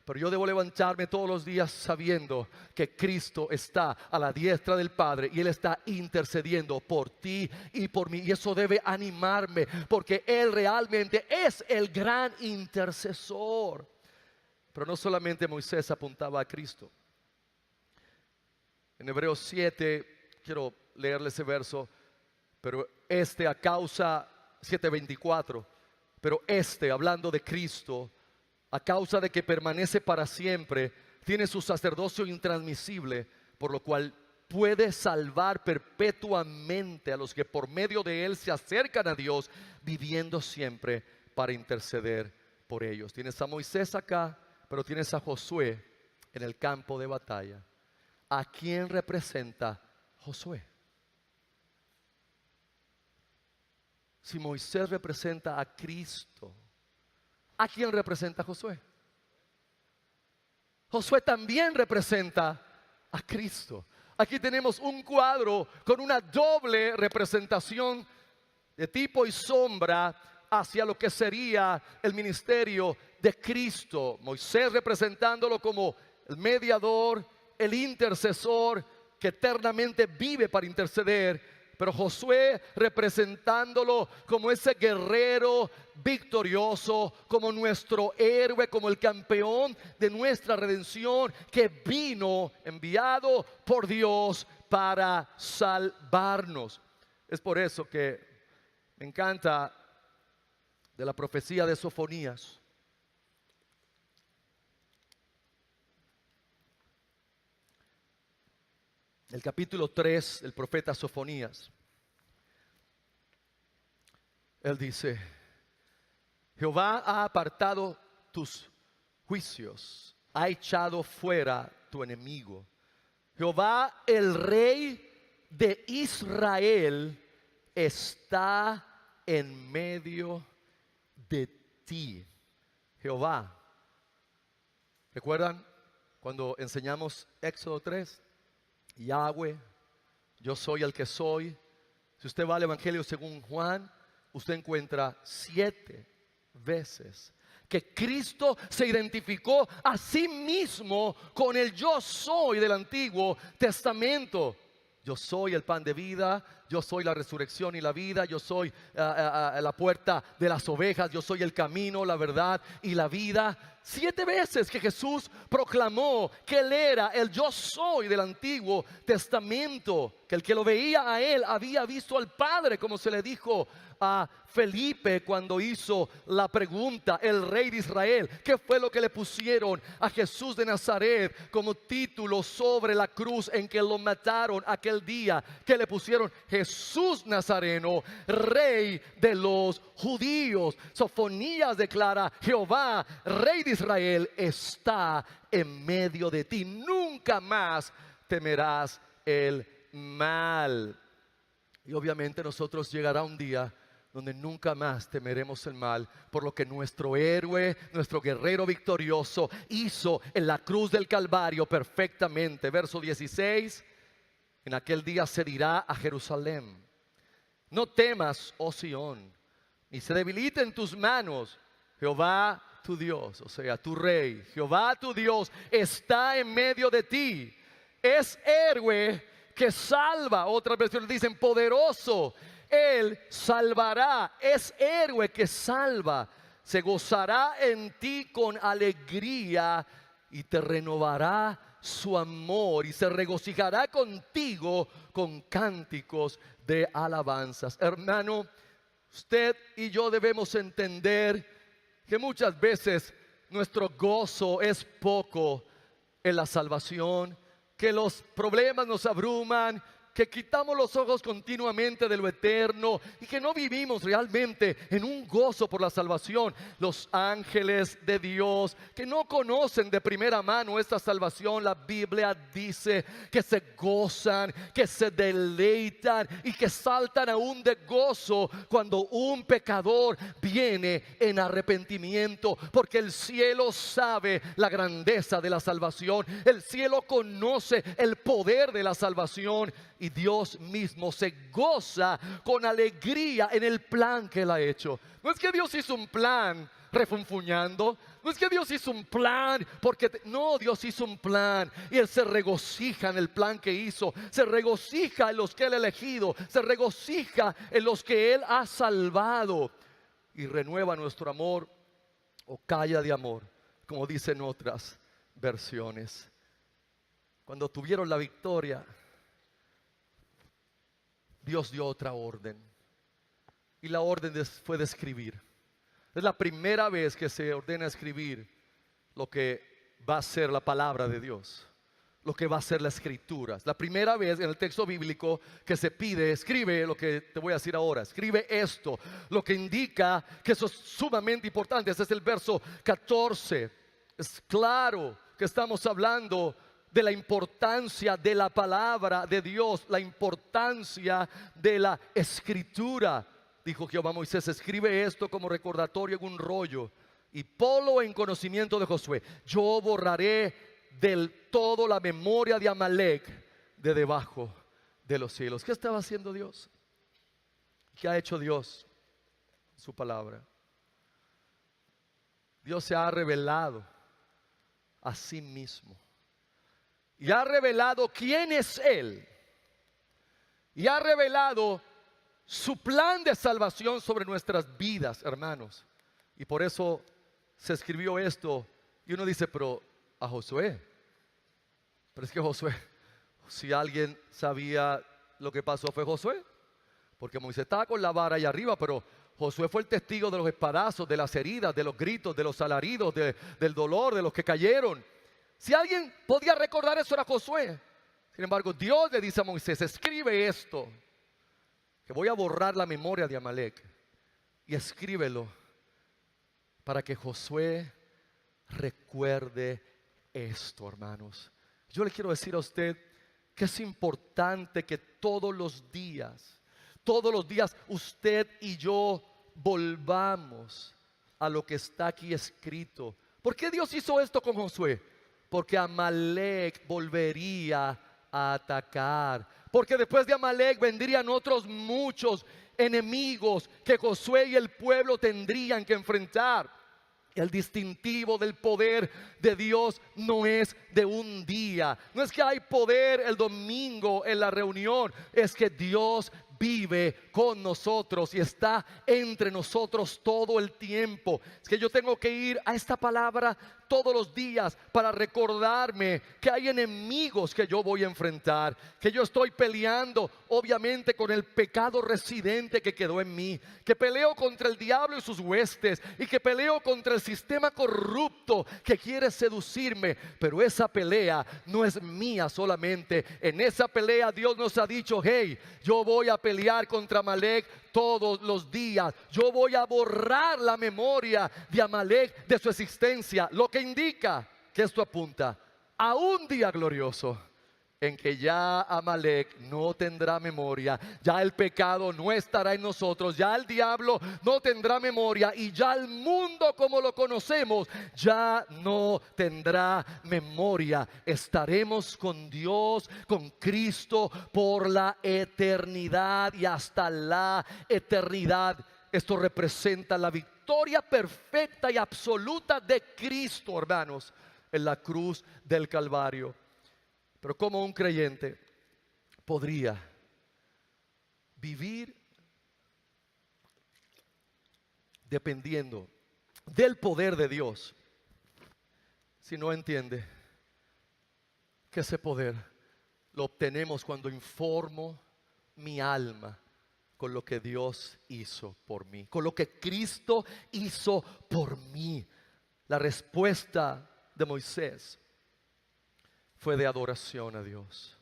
Pero yo debo levantarme todos los días sabiendo que Cristo está a la diestra del Padre y Él está intercediendo por ti y por mí. Y eso debe animarme, porque Él realmente es el gran intercesor. Pero no solamente Moisés apuntaba a Cristo. En Hebreos 7, quiero leerle ese verso, pero a causa, 7:24, pero hablando de Cristo, a causa de que permanece para siempre, tiene su sacerdocio intransmisible, por lo cual puede salvar perpetuamente a los que por medio de Él se acercan a Dios, viviendo siempre para interceder por ellos. Tienes a Moisés acá, pero tienes a Josué en el campo de batalla. ¿A quién representa Josué? Si Moisés representa a Cristo, ¿a quién representa Josué? Josué también representa a Cristo. Aquí tenemos un cuadro con una doble representación de tipo y sombra hacia lo que sería el ministerio de Cristo. Moisés representándolo como el mediador, el intercesor que eternamente vive para interceder. pero Josué representándolo como ese guerrero victorioso, como nuestro héroe, como el campeón de nuestra redención, que vino enviado por Dios para salvarnos. Es por eso que me encanta de la profecía de Sofonías. El capítulo 3 del profeta Sofonías. Él dice: Jehová ha apartado tus juicios, ha echado fuera tu enemigo. Jehová, el rey de Israel, está en medio de ti. Jehová. ¿Recuerdan cuando enseñamos Éxodo 3? Yahweh, yo soy el que soy. Si usted va al Evangelio según Juan, usted encuentra 7 veces que Cristo se identificó a sí mismo con el yo soy del Antiguo Testamento. Yo soy el pan de vida, yo soy la resurrección y la vida, yo soy la puerta de las ovejas, yo soy el camino, la verdad y la vida. 7 veces que Jesús proclamó que Él era el yo soy del Antiguo Testamento, que el que lo veía a Él había visto al Padre, como se le dijo a Felipe cuando hizo la pregunta, el rey de Israel. ¿Qué fue lo que le pusieron a Jesús de Nazaret como título sobre la cruz en que lo mataron aquel día? Que le pusieron Jesús Nazareno, rey de los judíos. Sofonías declara: Jehová, rey de Israel, está en medio de ti. Nunca más temerás el mal. Y obviamente nosotros llegará un día donde nunca más temeremos el mal, por lo que nuestro héroe, nuestro guerrero victorioso hizo en la cruz del Calvario perfectamente. Verso 16: en aquel día se dirá a Jerusalén: no temas, oh Sión, ni se debiliten tus manos. Jehová tu Dios, o sea, tu rey, Jehová tu Dios está en medio de ti. Es héroe que salva. Otras versiones dicen poderoso. Él salvará, es héroe que salva. Se gozará en ti con alegría y te renovará su amor y se regocijará contigo con cánticos de alabanzas. Hermano, usted y yo debemos entender que muchas veces nuestro gozo es poco en la salvación, que los problemas nos abruman, que quitamos los ojos continuamente de lo eterno y que no vivimos realmente en un gozo por la salvación. Los ángeles de Dios que no conocen de primera mano esta salvación, la Biblia dice que se gozan, que se deleitan y que saltan aún de gozo cuando un pecador viene en arrepentimiento, porque el cielo sabe la grandeza de la salvación, el cielo conoce el poder de la salvación. Y Dios mismo se goza con alegría en el plan que Él ha hecho. No es que Dios hizo un plan refunfuñando. No es que Dios hizo un plan no, Dios hizo un plan y Él se regocija en el plan que hizo. Se regocija en los que Él ha elegido. Se regocija en los que Él ha salvado. Y renueva nuestro amor o calla de amor, como dicen otras versiones. Cuando tuvieron la victoria, Dios dio otra orden. Y la orden fue de escribir. Es la primera vez que se ordena escribir lo que va a ser la palabra de Dios, lo que va a ser la escritura. Es la primera vez en el texto bíblico que se pide: escribe lo que te voy a decir ahora, escribe esto, lo que indica que eso es sumamente importante. Este es el verso 14. Es claro que estamos hablando de la importancia de la palabra de Dios, la importancia de la escritura. Dijo Jehová a Moisés: escribe esto como recordatorio en un rollo y ponlo en conocimiento de Josué. Yo borraré del todo la memoria de Amalek de debajo de los cielos. ¿Qué estaba haciendo Dios? ¿Qué ha hecho Dios? Su palabra. Dios se ha revelado a sí mismo y ha revelado quién es Él. y ha revelado su plan de salvación sobre nuestras vidas, hermanos. Y por eso se escribió esto. Y uno dice, pero a Josué. Pero es que Josué, si alguien sabía lo que pasó, fue Josué. Porque Moisés estaba con la vara allá arriba, pero Josué fue el testigo de los espadazos, de las heridas, de los gritos, de los alaridos, del dolor, de los que cayeron. Si alguien podía recordar eso, era Josué. Sin embargo, Dios le dice a Moisés, escribe esto, que voy a borrar la memoria de Amalek, y escríbelo para que Josué recuerde esto, hermanos. Yo le quiero decir a usted que es importante que todos los días usted y yo volvamos a lo que está aquí escrito. ¿Por qué Dios hizo esto con Josué? Porque Amalek volvería a atacar. Porque después de Amalek vendrían otros muchos enemigos que Josué y el pueblo tendrían que enfrentar. El distintivo del poder de Dios no es de un día. No es que hay poder el domingo en la reunión. Es que Dios vive con nosotros y está entre nosotros todo el tiempo. Es que yo tengo que ir a esta palabra todos los días para recordarme que hay enemigos que yo voy a enfrentar, que yo estoy peleando obviamente con el pecado residente que quedó en mí, que peleo contra el diablo y sus huestes, y que peleo contra el sistema corrupto que quiere seducirme. Pero esa pelea no es mía solamente. En esa pelea Dios nos ha dicho, hey, yo voy a pelear contra Amalek todos los días. Yo voy a borrar la memoria de Amalek de su existencia, lo que indica que esto apunta a un día glorioso en que ya Amalek no tendrá memoria, ya el pecado no estará en nosotros, ya el diablo no tendrá memoria, y ya el mundo como lo conocemos ya no tendrá memoria. Estaremos con Dios, con Cristo por la eternidad y hasta la eternidad. Esto representa la victoria perfecta y absoluta de Cristo, hermanos, en la cruz del Calvario. Pero ¿cómo un creyente podría vivir dependiendo del poder de Dios si no entiende que ese poder lo obtenemos cuando informo mi alma con lo que Dios hizo por mí, con lo que Cristo hizo por mí? La respuesta de Moisés fue de adoración a Dios.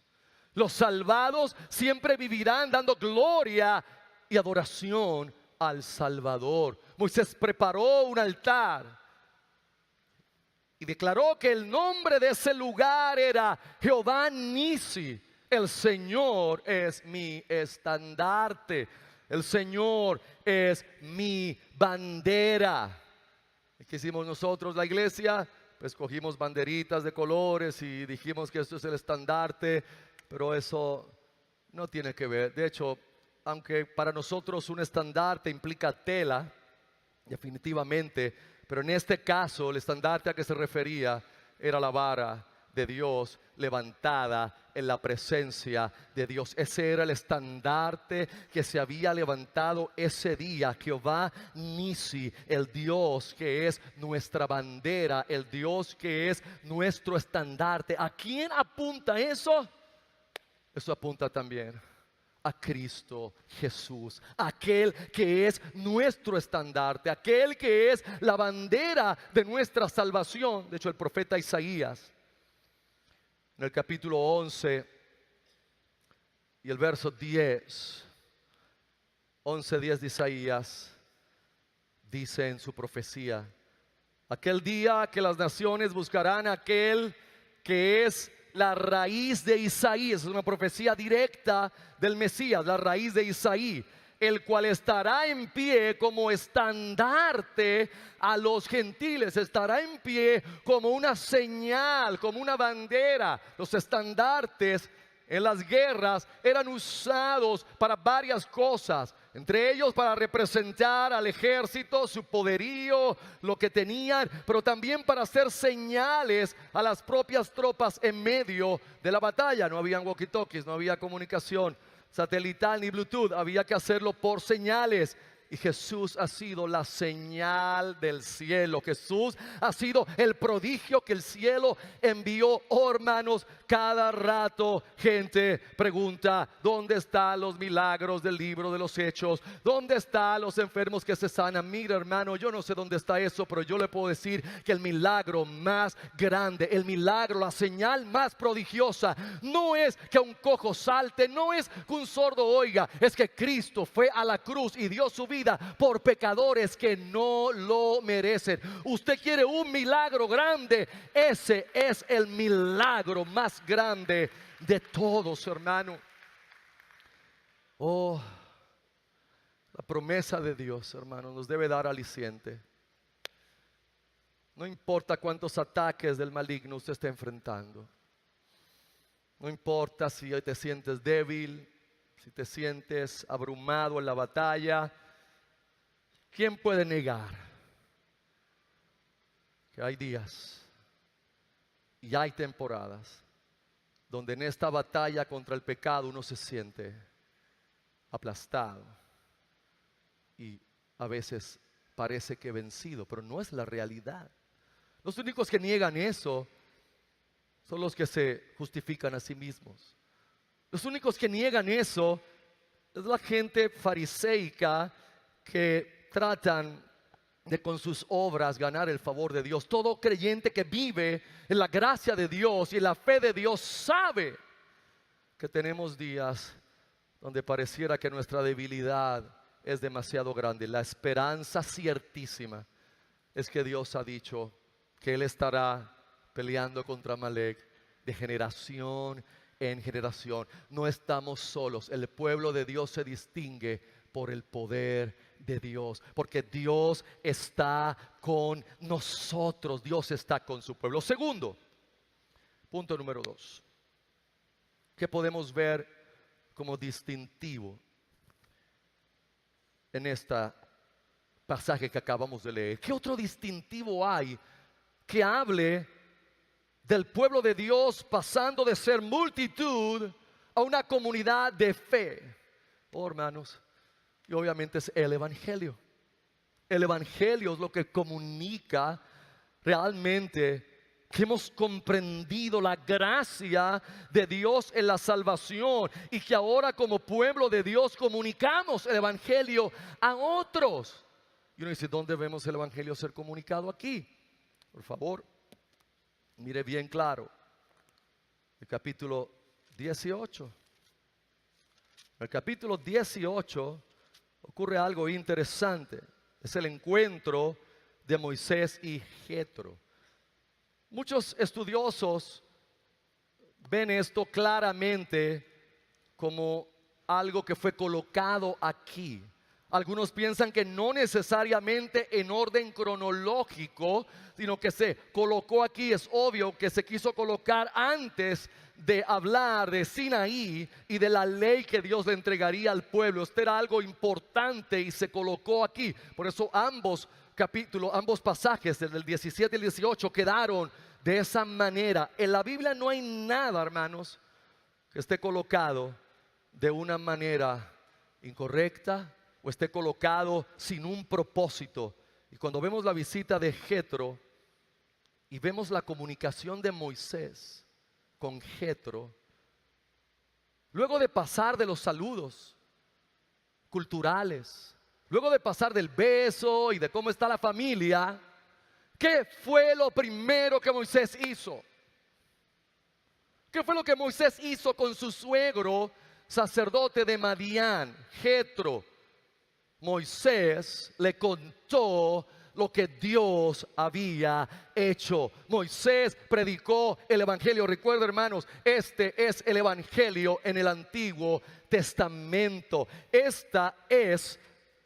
Los salvados siempre vivirán dando gloria y adoración al Salvador. Moisés preparó un altar y declaró que el nombre de ese lugar era Jehová Nisi. El Señor es mi estandarte. El Señor es mi bandera. ¿Qué hicimos nosotros, la iglesia? Pues cogimos banderitas de colores y dijimos que esto es el estandarte, pero eso no tiene que ver. De hecho, aunque para nosotros un estandarte implica tela, definitivamente, pero en este caso el estandarte a que se refería era la vara de Dios levantada en la presencia de Dios. Ese era el estandarte que se había levantado ese día. Jehová Nisi, el Dios que es nuestra bandera, el Dios que es nuestro estandarte. ¿A quién apunta eso? Eso apunta también a Cristo Jesús, aquel que es nuestro estandarte, aquel que es la bandera de nuestra salvación. De hecho, el profeta Isaías, en el capítulo 11 y el verso 10, 11:10 de Isaías, dice en su profecía: aquel día que las naciones buscarán a aquel que es la raíz de Isaí. Es una profecía directa del Mesías, la raíz de Isaí, el cual estará en pie como estandarte a los gentiles, estará en pie como una señal, como una bandera. Los estandartes en las guerras eran usados para varias cosas, entre ellos para representar al ejército, su poderío, lo que tenían, pero también para hacer señales a las propias tropas en medio de la batalla. No habían walkie-talkies, no había comunicación, satelital ni Bluetooth, había que hacerlo por señales. Y Jesús ha sido la señal del cielo. Jesús ha sido el prodigio que el cielo envió. Oh, hermanos, cada rato gente pregunta: ¿dónde están los milagros del libro de los Hechos? ¿Dónde están los enfermos que se sanan? Mira, hermano, yo no sé dónde está eso, pero yo le puedo decir que el milagro más grande, el milagro, la señal más prodigiosa, no es que un cojo salte, no es que un sordo oiga, es que Cristo fue a la cruz y dio su vida por pecadores que no lo merecen. Usted quiere un milagro grande, ese es el milagro más grande de todos, hermano. Oh, la promesa de Dios, hermano, nos debe dar aliciente. No importa cuántos ataques del maligno usted esté enfrentando. No importa si hoy te sientes débil, si te sientes abrumado en la batalla. ¿Quién puede negar que hay días y hay temporadas donde en esta batalla contra el pecado uno se siente aplastado y a veces parece que vencido, pero no es la realidad? Los únicos que niegan eso son los que se justifican a sí mismos. Los únicos que niegan eso es la gente fariseica que tratan de con sus obras ganar el favor de Dios. Todo creyente que vive en la gracia de Dios y en la fe de Dios sabe que tenemos días donde pareciera que nuestra debilidad es demasiado grande. La esperanza ciertísima es que Dios ha dicho que Él estará peleando contra Amalek de generación en generación. No estamos solos. El pueblo de Dios se distingue por el poder de Dios, porque Dios está con nosotros. Dios está con su pueblo. Segundo, punto número 2, que podemos ver como distintivo en este pasaje que acabamos de leer. ¿Qué otro distintivo hay que hable del pueblo de Dios pasando de ser multitud a una comunidad de fe? Oh, hermanos, y obviamente es el Evangelio. El Evangelio es lo que comunica realmente que hemos comprendido la gracia de Dios en la salvación y que ahora como pueblo de Dios comunicamos el Evangelio a otros. Y uno dice: ¿dónde vemos el Evangelio ser comunicado? Aquí. Por favor, mire bien claro el capítulo 18. En el capítulo 18 ocurre algo interesante. Es el encuentro de Moisés y Jetro. Muchos estudiosos ven esto claramente como algo que fue colocado aquí. Algunos piensan que no necesariamente en orden cronológico, sino que se colocó aquí. Es obvio que se quiso colocar antes de hablar de Sinaí y de la ley que Dios le entregaría al pueblo. Esto era algo importante y se colocó aquí. Por eso ambos capítulos, ambos pasajes, del 17 y el 18, quedaron de esa manera. En la Biblia no hay nada, hermanos, que esté colocado de una manera incorrecta o esté colocado sin un propósito. Y cuando vemos la visita de Jetro y vemos la comunicación de Moisés con Jetro, luego de pasar de los saludos culturales, luego de pasar del beso y de cómo está la familia, ¿qué fue lo primero que Moisés hizo? ¿Qué fue lo que Moisés hizo con su suegro, sacerdote de Madián, Jetro? Moisés le contó lo que Dios había hecho. Moisés predicó el Evangelio. Recuerda, hermanos, este es el Evangelio en el Antiguo Testamento. Esta es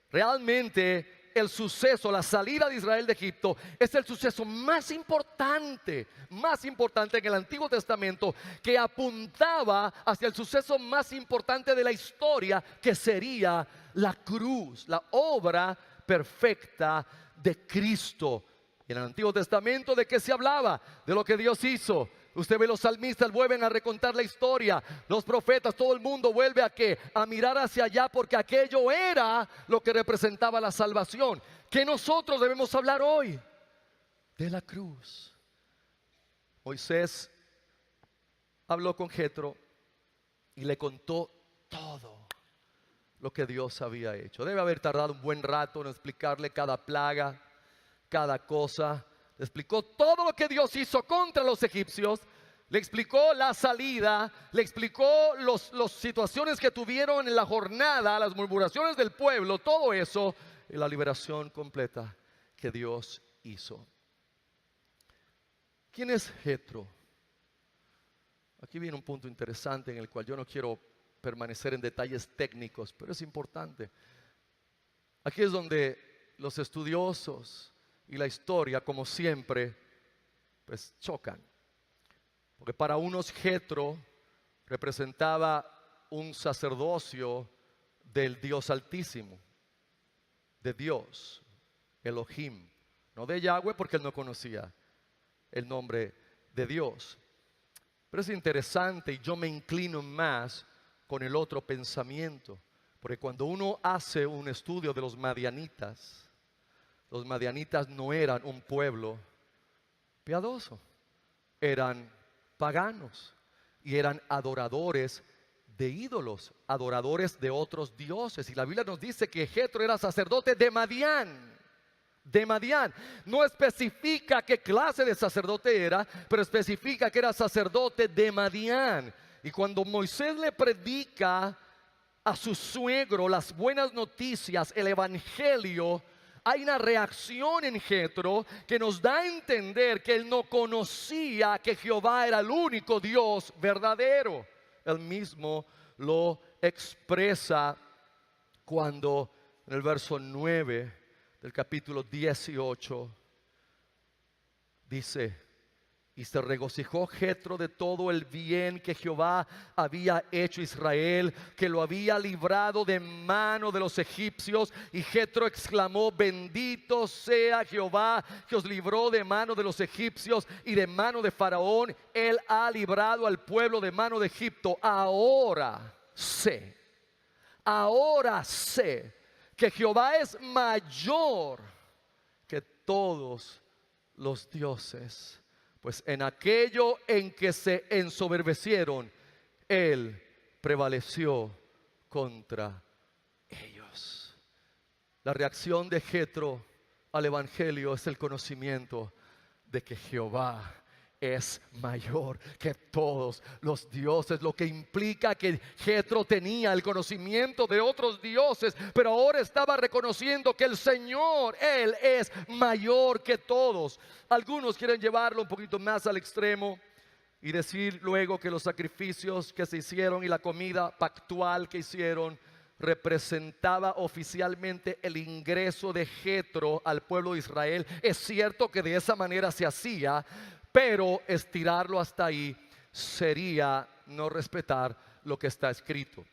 realmente el suceso, la salida de Israel de Egipto. Es el suceso más importante en el Antiguo Testamento, que apuntaba hacia el suceso más importante de la historia, que sería la cruz, la obra perfecta de Cristo. Y en el Antiguo Testamento, ¿de qué se hablaba? De lo que Dios hizo Usted ve los salmistas vuelven a recontar la historia, los profetas, todo el mundo vuelve a qué, a mirar hacia allá, porque aquello era lo que representaba la salvación. ¿Qué nosotros debemos hablar hoy? De la cruz. Moisés habló con Jetro y le contó todo lo que Dios había hecho. Debe haber tardado un buen rato en explicarle cada plaga, cada cosa. Le explicó todo lo que Dios hizo contra los egipcios. Le explicó la salida. Le explicó las situaciones que tuvieron en la jornada, las murmuraciones del pueblo, todo eso y la liberación completa que Dios hizo. ¿Quién es Jetro? Aquí viene un punto interesante en el cual yo no quiero permanecer en detalles técnicos, pero es importante. Aquí es donde los estudiosos y la historia, como siempre, pues chocan. Porque para unos Jetro representaba un sacerdocio del Dios Altísimo, de Dios, Elohim, no de Yahweh, porque él no conocía el nombre de Dios. Pero es interesante y yo me inclino más con el otro pensamiento, porque cuando uno hace un estudio de los madianitas no eran un pueblo piadoso, eran paganos y eran adoradores de ídolos, adoradores de otros dioses. Y la Biblia nos dice que Jetro era sacerdote de Madián. No especifica qué clase de sacerdote era, pero especifica que era sacerdote de Madián. Y cuando Moisés le predica a su suegro las buenas noticias, el evangelio, hay una reacción en Jetro que nos da a entender que él no conocía que Jehová era el único Dios verdadero. Él mismo lo expresa cuando en el verso 9 del capítulo 18 dice: y se regocijó Jetro de todo el bien que Jehová había hecho a Israel, que lo había librado de mano de los egipcios. Y Jetro exclamó: bendito sea Jehová, que os libró de mano de los egipcios y de mano de Faraón. Él ha librado al pueblo de mano de Egipto. Ahora sé que Jehová es mayor que todos los dioses, pues en aquello en que se ensoberbecieron, él prevaleció contra ellos. La reacción de Jetro al evangelio es el conocimiento de que Jehová es mayor que todos los dioses, lo que implica que Jetro tenía el conocimiento de otros dioses, pero ahora estaba reconociendo que el Señor, Él es mayor que todos. Algunos quieren llevarlo un poquito más al extremo y decir luego que los sacrificios que se hicieron y la comida pactual que hicieron representaba oficialmente el ingreso de Jetro al pueblo de Israel. Es cierto que de esa manera se hacía, pero estirarlo hasta ahí sería no respetar lo que está escrito.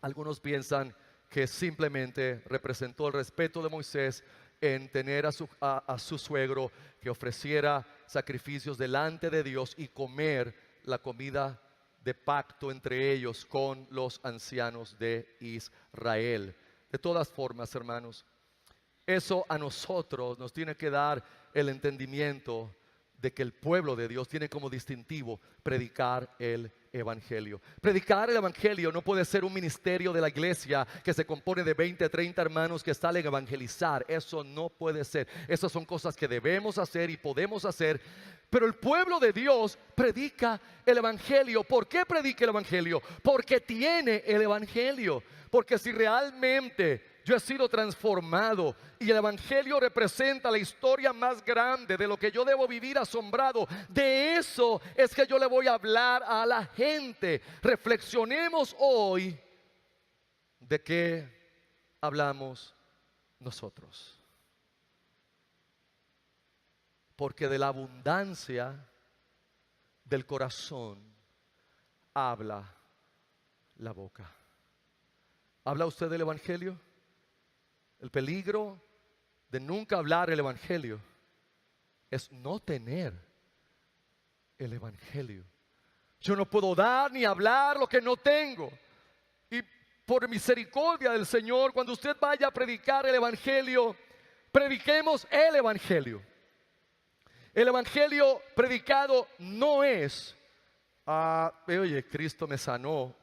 Algunos piensan que simplemente representó el respeto de Moisés en tener a su suegro que ofreciera sacrificios delante de Dios y comer la comida de pacto entre ellos con los ancianos de Israel. De todas formas, hermanos, eso a nosotros nos tiene que dar el entendimiento de que el pueblo de Dios tiene como distintivo predicar el evangelio. Predicar el evangelio no puede ser un ministerio de la iglesia que se compone de 20, 30 hermanos que salen a evangelizar. Eso no puede ser. Esas son cosas que debemos hacer y podemos hacer. Pero el pueblo de Dios predica el evangelio. ¿Por qué predica el evangelio? Porque tiene el evangelio. Porque si realmente yo he sido transformado y el evangelio representa la historia más grande de lo que yo debo vivir asombrado, de eso es que yo le voy a hablar a la gente. Reflexionemos hoy de qué hablamos nosotros. Porque de la abundancia del corazón habla la boca. ¿Habla usted del evangelio? El peligro de nunca hablar el evangelio es no tener el evangelio. Yo no puedo dar ni hablar lo que no tengo. Y por misericordia del Señor, cuando usted vaya a predicar el evangelio, prediquemos el evangelio. El evangelio predicado no es, oye, Cristo me sanó,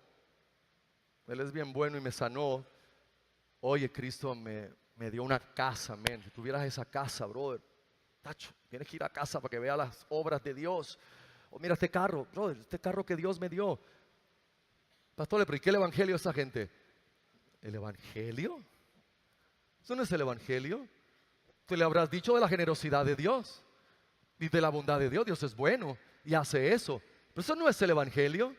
Él es bien bueno y me sanó. Oye, Cristo me dio una casa, man. Si tuvieras esa casa, brother, tacho, tienes que ir a casa para que vea las obras de Dios. O mira este carro, brother, este carro que Dios me dio. Pastor, le prediqué el evangelio a esa gente. ¿El evangelio? Eso no es el evangelio. Tú le habrás dicho de la generosidad de Dios y de la bondad de Dios. Dios es bueno y hace eso. Pero eso no es el evangelio.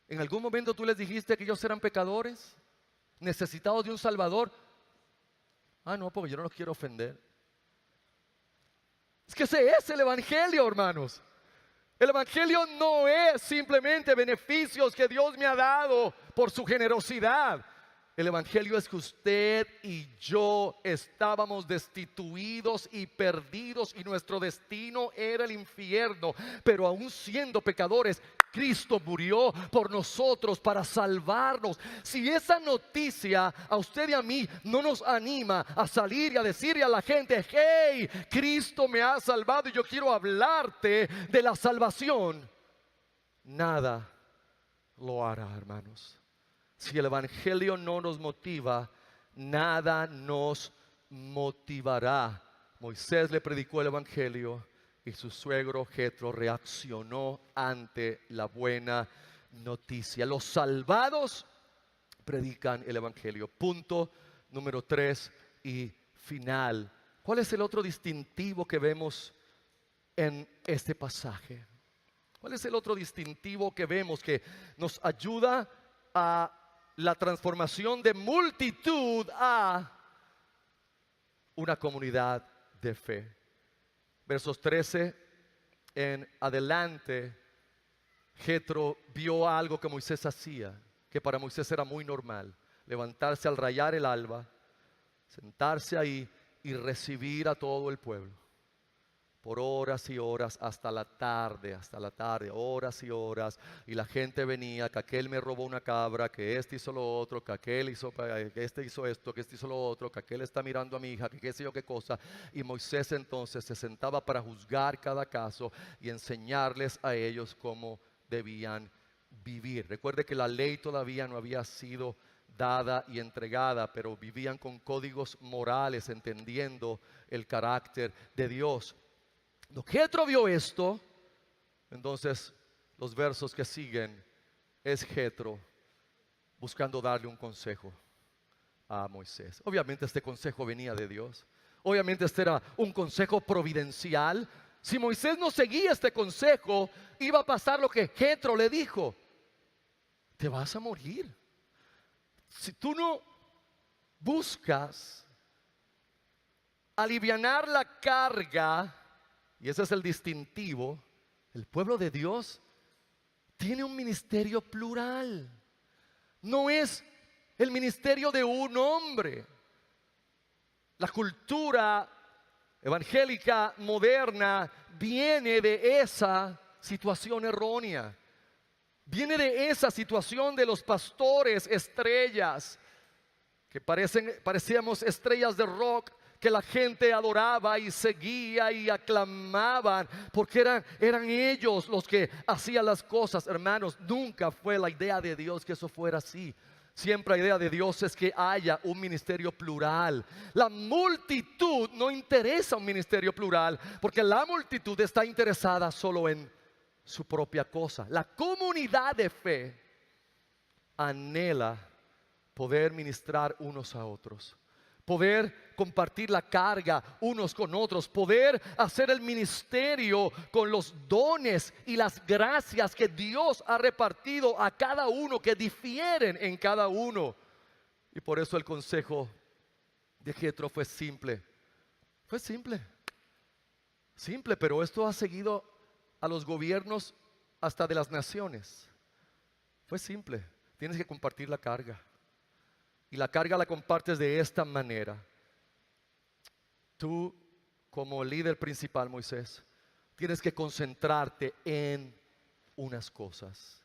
¿En algún momento tú les dijiste que ellos eran pecadores, necesitados de un Salvador? No, porque yo no los quiero ofender. Es que ese es el evangelio, hermanos. El evangelio no es simplemente beneficios que Dios me ha dado por su generosidad. El evangelio es que usted y yo estábamos destituidos y perdidos y nuestro destino era el infierno. Pero aún siendo pecadores, Cristo murió por nosotros para salvarnos. Si esa noticia a usted y a mí no nos anima a salir y a decirle a la gente: hey, Cristo me ha salvado y yo quiero hablarte de la salvación, nada lo hará, hermanos. Si el evangelio no nos motiva, nada nos motivará. Moisés le predicó el evangelio y su suegro Jetro reaccionó ante la buena noticia. Los salvados predican el evangelio. Punto número 3 y final. ¿Cuál es el otro distintivo que vemos en este pasaje? ¿Cuál es el otro distintivo que vemos que nos ayuda a la transformación de multitud a una comunidad de fe? Versos 13 en adelante, Jetro vio algo que Moisés hacía, que para Moisés era muy normal: levantarse al rayar el alba, sentarse ahí y recibir a todo el pueblo por horas y horas hasta la tarde, horas y horas. Y la gente venía, que aquel me robó una cabra, que este hizo lo otro, que aquel hizo, que este hizo esto, que este hizo lo otro, que aquel está mirando a mi hija, que qué sé yo qué cosa. Y Moisés entonces se sentaba para juzgar cada caso y enseñarles a ellos cómo debían vivir. Recuerde que la ley todavía no había sido dada y entregada, pero vivían con códigos morales, entendiendo el carácter de Dios. Cuando Jetro vio esto, entonces los versos que siguen es Jetro buscando darle un consejo a Moisés. Obviamente este consejo venía de Dios. Obviamente este era un consejo providencial. Si Moisés no seguía este consejo, iba a pasar lo que Jetro le dijo: te vas a morir. Si tú no buscas alivianar la carga, y ese es el distintivo, el pueblo de Dios tiene un ministerio plural. No es el ministerio de un hombre. La cultura evangélica moderna viene de esa situación errónea. Viene de esa situación de los pastores estrellas, que parecíamos estrellas de rock, que la gente adoraba y seguía y aclamaban porque eran ellos los que hacían las cosas. Hermanos, nunca fue la idea de Dios que eso fuera así. Siempre la idea de Dios es que haya un ministerio plural. La multitud no interesa un ministerio plural, porque la multitud está interesada solo en su propia cosa. La comunidad de fe anhela poder ministrar unos a otros, poder compartir la carga unos con otros, poder hacer el ministerio con los dones y las gracias que Dios ha repartido a cada uno, que difieren en cada uno. Y por eso el consejo de Jetro fue simple. Fue simple, pero esto ha seguido a los gobiernos hasta de las naciones. Fue simple: tienes que compartir la carga. Y la carga la compartes de esta manera. Tú, como líder principal, Moisés, tienes que concentrarte en unas cosas.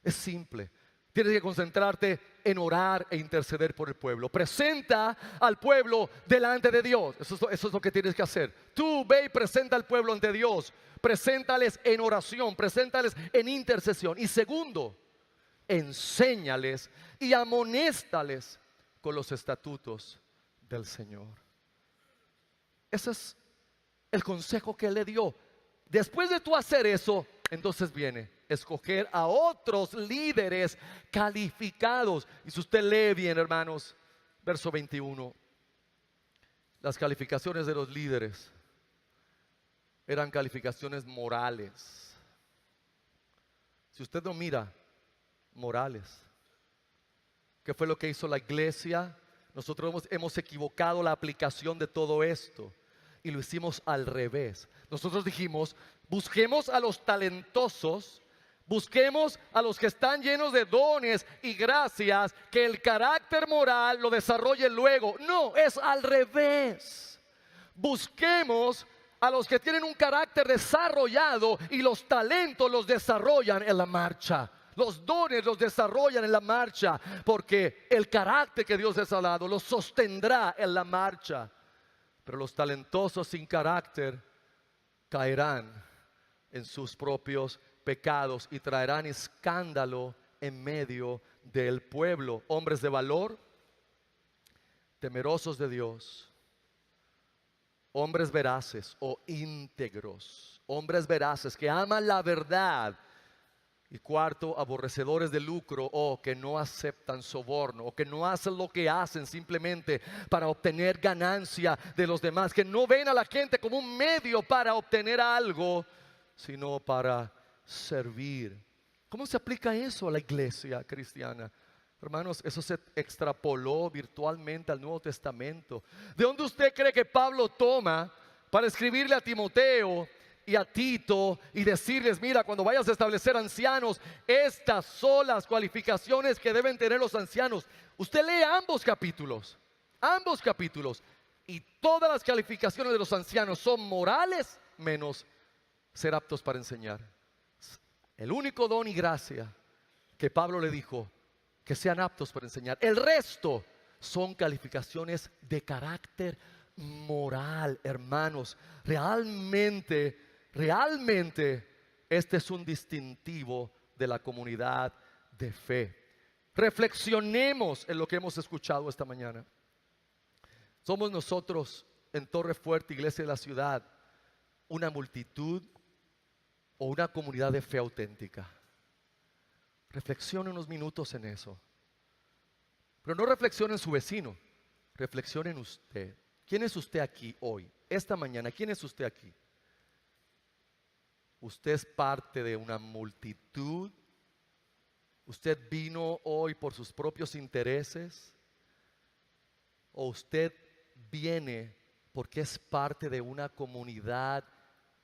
Es simple. Tienes que concentrarte en orar e interceder por el pueblo. Presenta al pueblo delante de Dios. Eso es lo que tienes que hacer. Tú ve y presenta al pueblo ante Dios. Preséntales en oración, preséntales en intercesión. Y segundo, enséñales y amonéstales con los estatutos del Señor. Ese es el consejo que él le dio. Después de tú hacer eso, entonces viene escoger a otros líderes calificados. Y si usted lee bien, hermanos, verso 21, las calificaciones de los líderes eran calificaciones morales. Si usted no mira, morales. ¿Qué fue lo que hizo la iglesia? Nosotros hemos equivocado la aplicación de todo esto y lo hicimos al revés. Nosotros dijimos, busquemos a los talentosos, busquemos a los que están llenos de dones y gracias, que el carácter moral lo desarrolle luego. No, es al revés. Busquemos a los que tienen un carácter desarrollado y los talentos los desarrollan en la marcha. Los dones los desarrollan en la marcha, porque el carácter que Dios les ha dado los sostendrá en la marcha. Pero los talentosos sin carácter caerán en sus propios pecados y traerán escándalo en medio del pueblo. Hombres de valor, temerosos de Dios, hombres veraces o íntegros, hombres veraces que aman la verdad. Y cuarto, aborrecedores de lucro o que no aceptan soborno o que no hacen lo que hacen simplemente para obtener ganancia de los demás, que no ven a la gente como un medio para obtener algo, sino para servir. ¿Cómo se aplica eso a la iglesia cristiana? Hermanos, eso se extrapoló virtualmente al Nuevo Testamento. ¿De dónde usted cree que Pablo toma para escribirle a Timoteo y a Tito y decirles, mira, cuando vayas a establecer ancianos, estas son las cualificaciones que deben tener los ancianos? Usted lee ambos capítulos, y todas las calificaciones de los ancianos son morales menos ser aptos para enseñar. El único don y gracia que Pablo le dijo, que sean aptos para enseñar. El resto son calificaciones de carácter moral, hermanos. Realmente este es un distintivo de la comunidad de fe. Reflexionemos en lo que hemos escuchado esta mañana. Somos nosotros en Torre Fuerte, Iglesia de la Ciudad, una multitud o una comunidad de fe auténtica. Reflexione unos minutos en eso. Pero no reflexione en su vecino, reflexione en usted. ¿Quién es usted aquí hoy? Esta mañana, ¿quién es usted aquí? Usted es parte de una multitud. Usted vino hoy por sus propios intereses. O usted viene porque es parte de una comunidad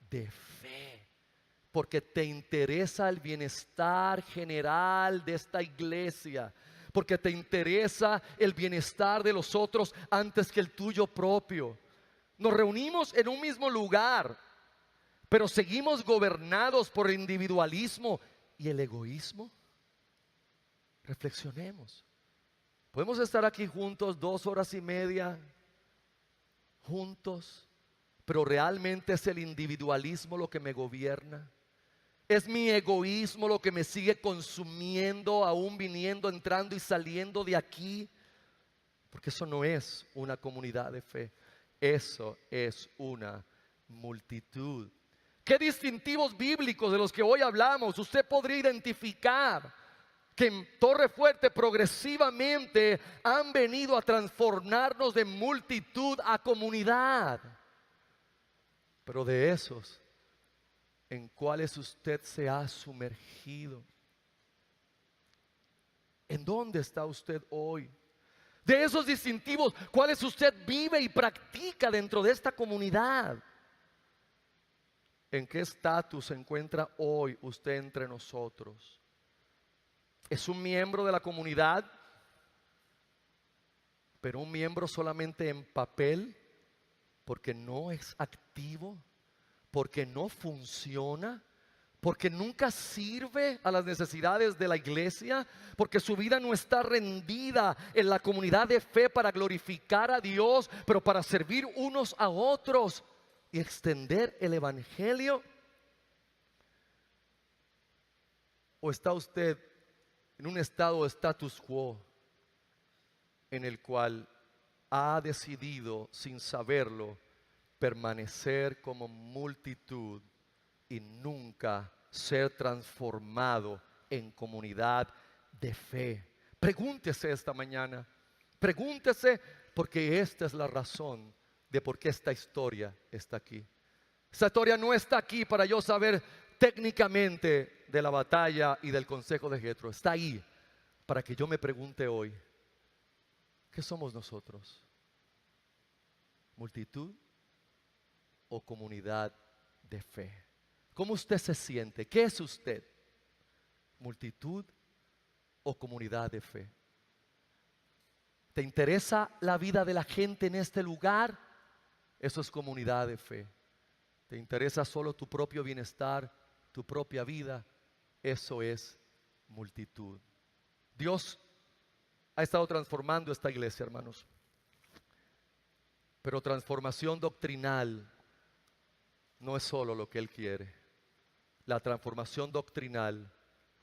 de fe. Porque te interesa el bienestar general de esta iglesia. Porque te interesa el bienestar de los otros antes que el tuyo propio. Nos reunimos en un mismo lugar, pero seguimos gobernados por el individualismo y el egoísmo. Reflexionemos. Podemos estar aquí juntos 2 horas y media, juntos, pero realmente es el individualismo lo que me gobierna. Es mi egoísmo lo que me sigue consumiendo, aún viniendo, entrando y saliendo de aquí. Porque eso no es una comunidad de fe. Eso es una multitud. ¿Qué distintivos bíblicos de los que hoy hablamos usted podría identificar que en Torre Fuerte progresivamente han venido a transformarnos de multitud a comunidad? Pero de esos, ¿en cuáles usted se ha sumergido? ¿En dónde está usted hoy? De esos distintivos, ¿cuáles usted vive y practica dentro de esta comunidad? ¿En qué estatus se encuentra hoy usted entre nosotros? ¿Es un miembro de la comunidad, pero un miembro solamente en papel, porque no es activo? porque no funciona, porque nunca sirve a las necesidades de la iglesia, porque su vida no está rendida en la comunidad de fe para glorificar a Dios, pero para servir unos a otros y extender el evangelio. ¿O está usted en un estado de status quo en el cual ha decidido, sin saberlo, permanecer como multitud y nunca ser transformado en comunidad de fe? Pregúntese esta mañana, pregúntese, porque esta es la razón de por qué esta historia está aquí. Esta historia no está aquí para yo saber técnicamente de la batalla y del consejo de Jetro. Está ahí para que yo me pregunte hoy, ¿qué somos nosotros? ¿Multitud o comunidad de fe? ¿Cómo usted se siente? ¿Qué es usted? ¿Multitud o comunidad de fe? ¿Te interesa la vida de la gente en este lugar? Eso es comunidad de fe. ¿Te interesa solo tu propio bienestar, tu propia vida? Eso es multitud. Dios ha estado transformando esta iglesia, hermanos. Pero transformación doctrinal no es solo lo que Él quiere. La transformación doctrinal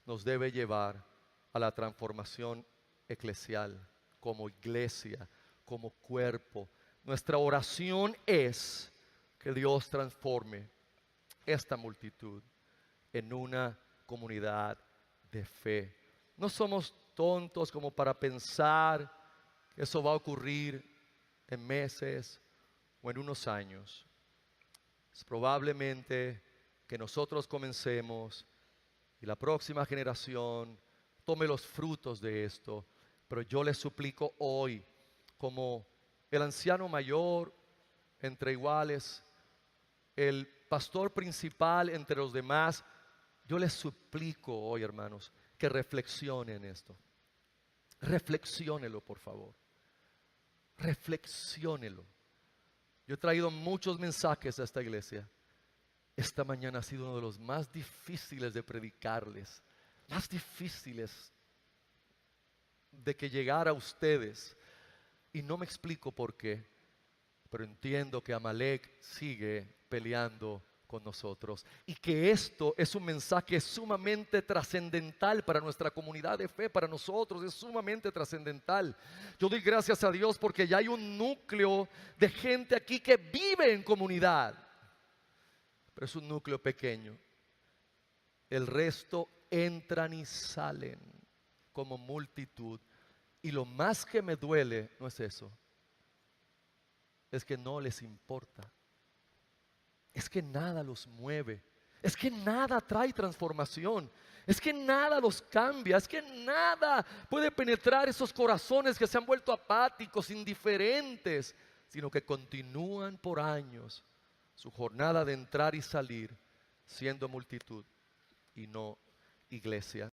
nos debe llevar a la transformación eclesial, como iglesia, como cuerpo. Nuestra oración es que Dios transforme esta multitud en una comunidad de fe. No somos tontos como para pensar que eso va a ocurrir en meses o en unos años. Es probablemente que nosotros comencemos y la próxima generación tome los frutos de esto. Pero yo les suplico hoy, como el anciano mayor entre iguales, el pastor principal entre los demás, yo les suplico hoy, hermanos, que reflexionen esto. Reflexiónelo, por favor. Reflexiónelo. Yo he traído muchos mensajes a esta iglesia. Esta mañana ha sido uno de los más difíciles de predicarles, más difíciles de que llegara a ustedes. Y no me explico por qué, pero entiendo que Amalek sigue peleando con nosotros y que esto es un mensaje sumamente trascendental para nuestra comunidad de fe, para nosotros es sumamente trascendental. Yo doy gracias a Dios porque ya hay un núcleo de gente aquí que vive en comunidad, pero es un núcleo pequeño. El resto entran y salen como multitud, y lo más que me duele no es eso, es que no les importa. Es que nada los mueve, es que nada trae transformación, es que nada los cambia, es que nada puede penetrar esos corazones que se han vuelto apáticos, indiferentes, sino que continúan por años su jornada de entrar y salir siendo multitud y no iglesia.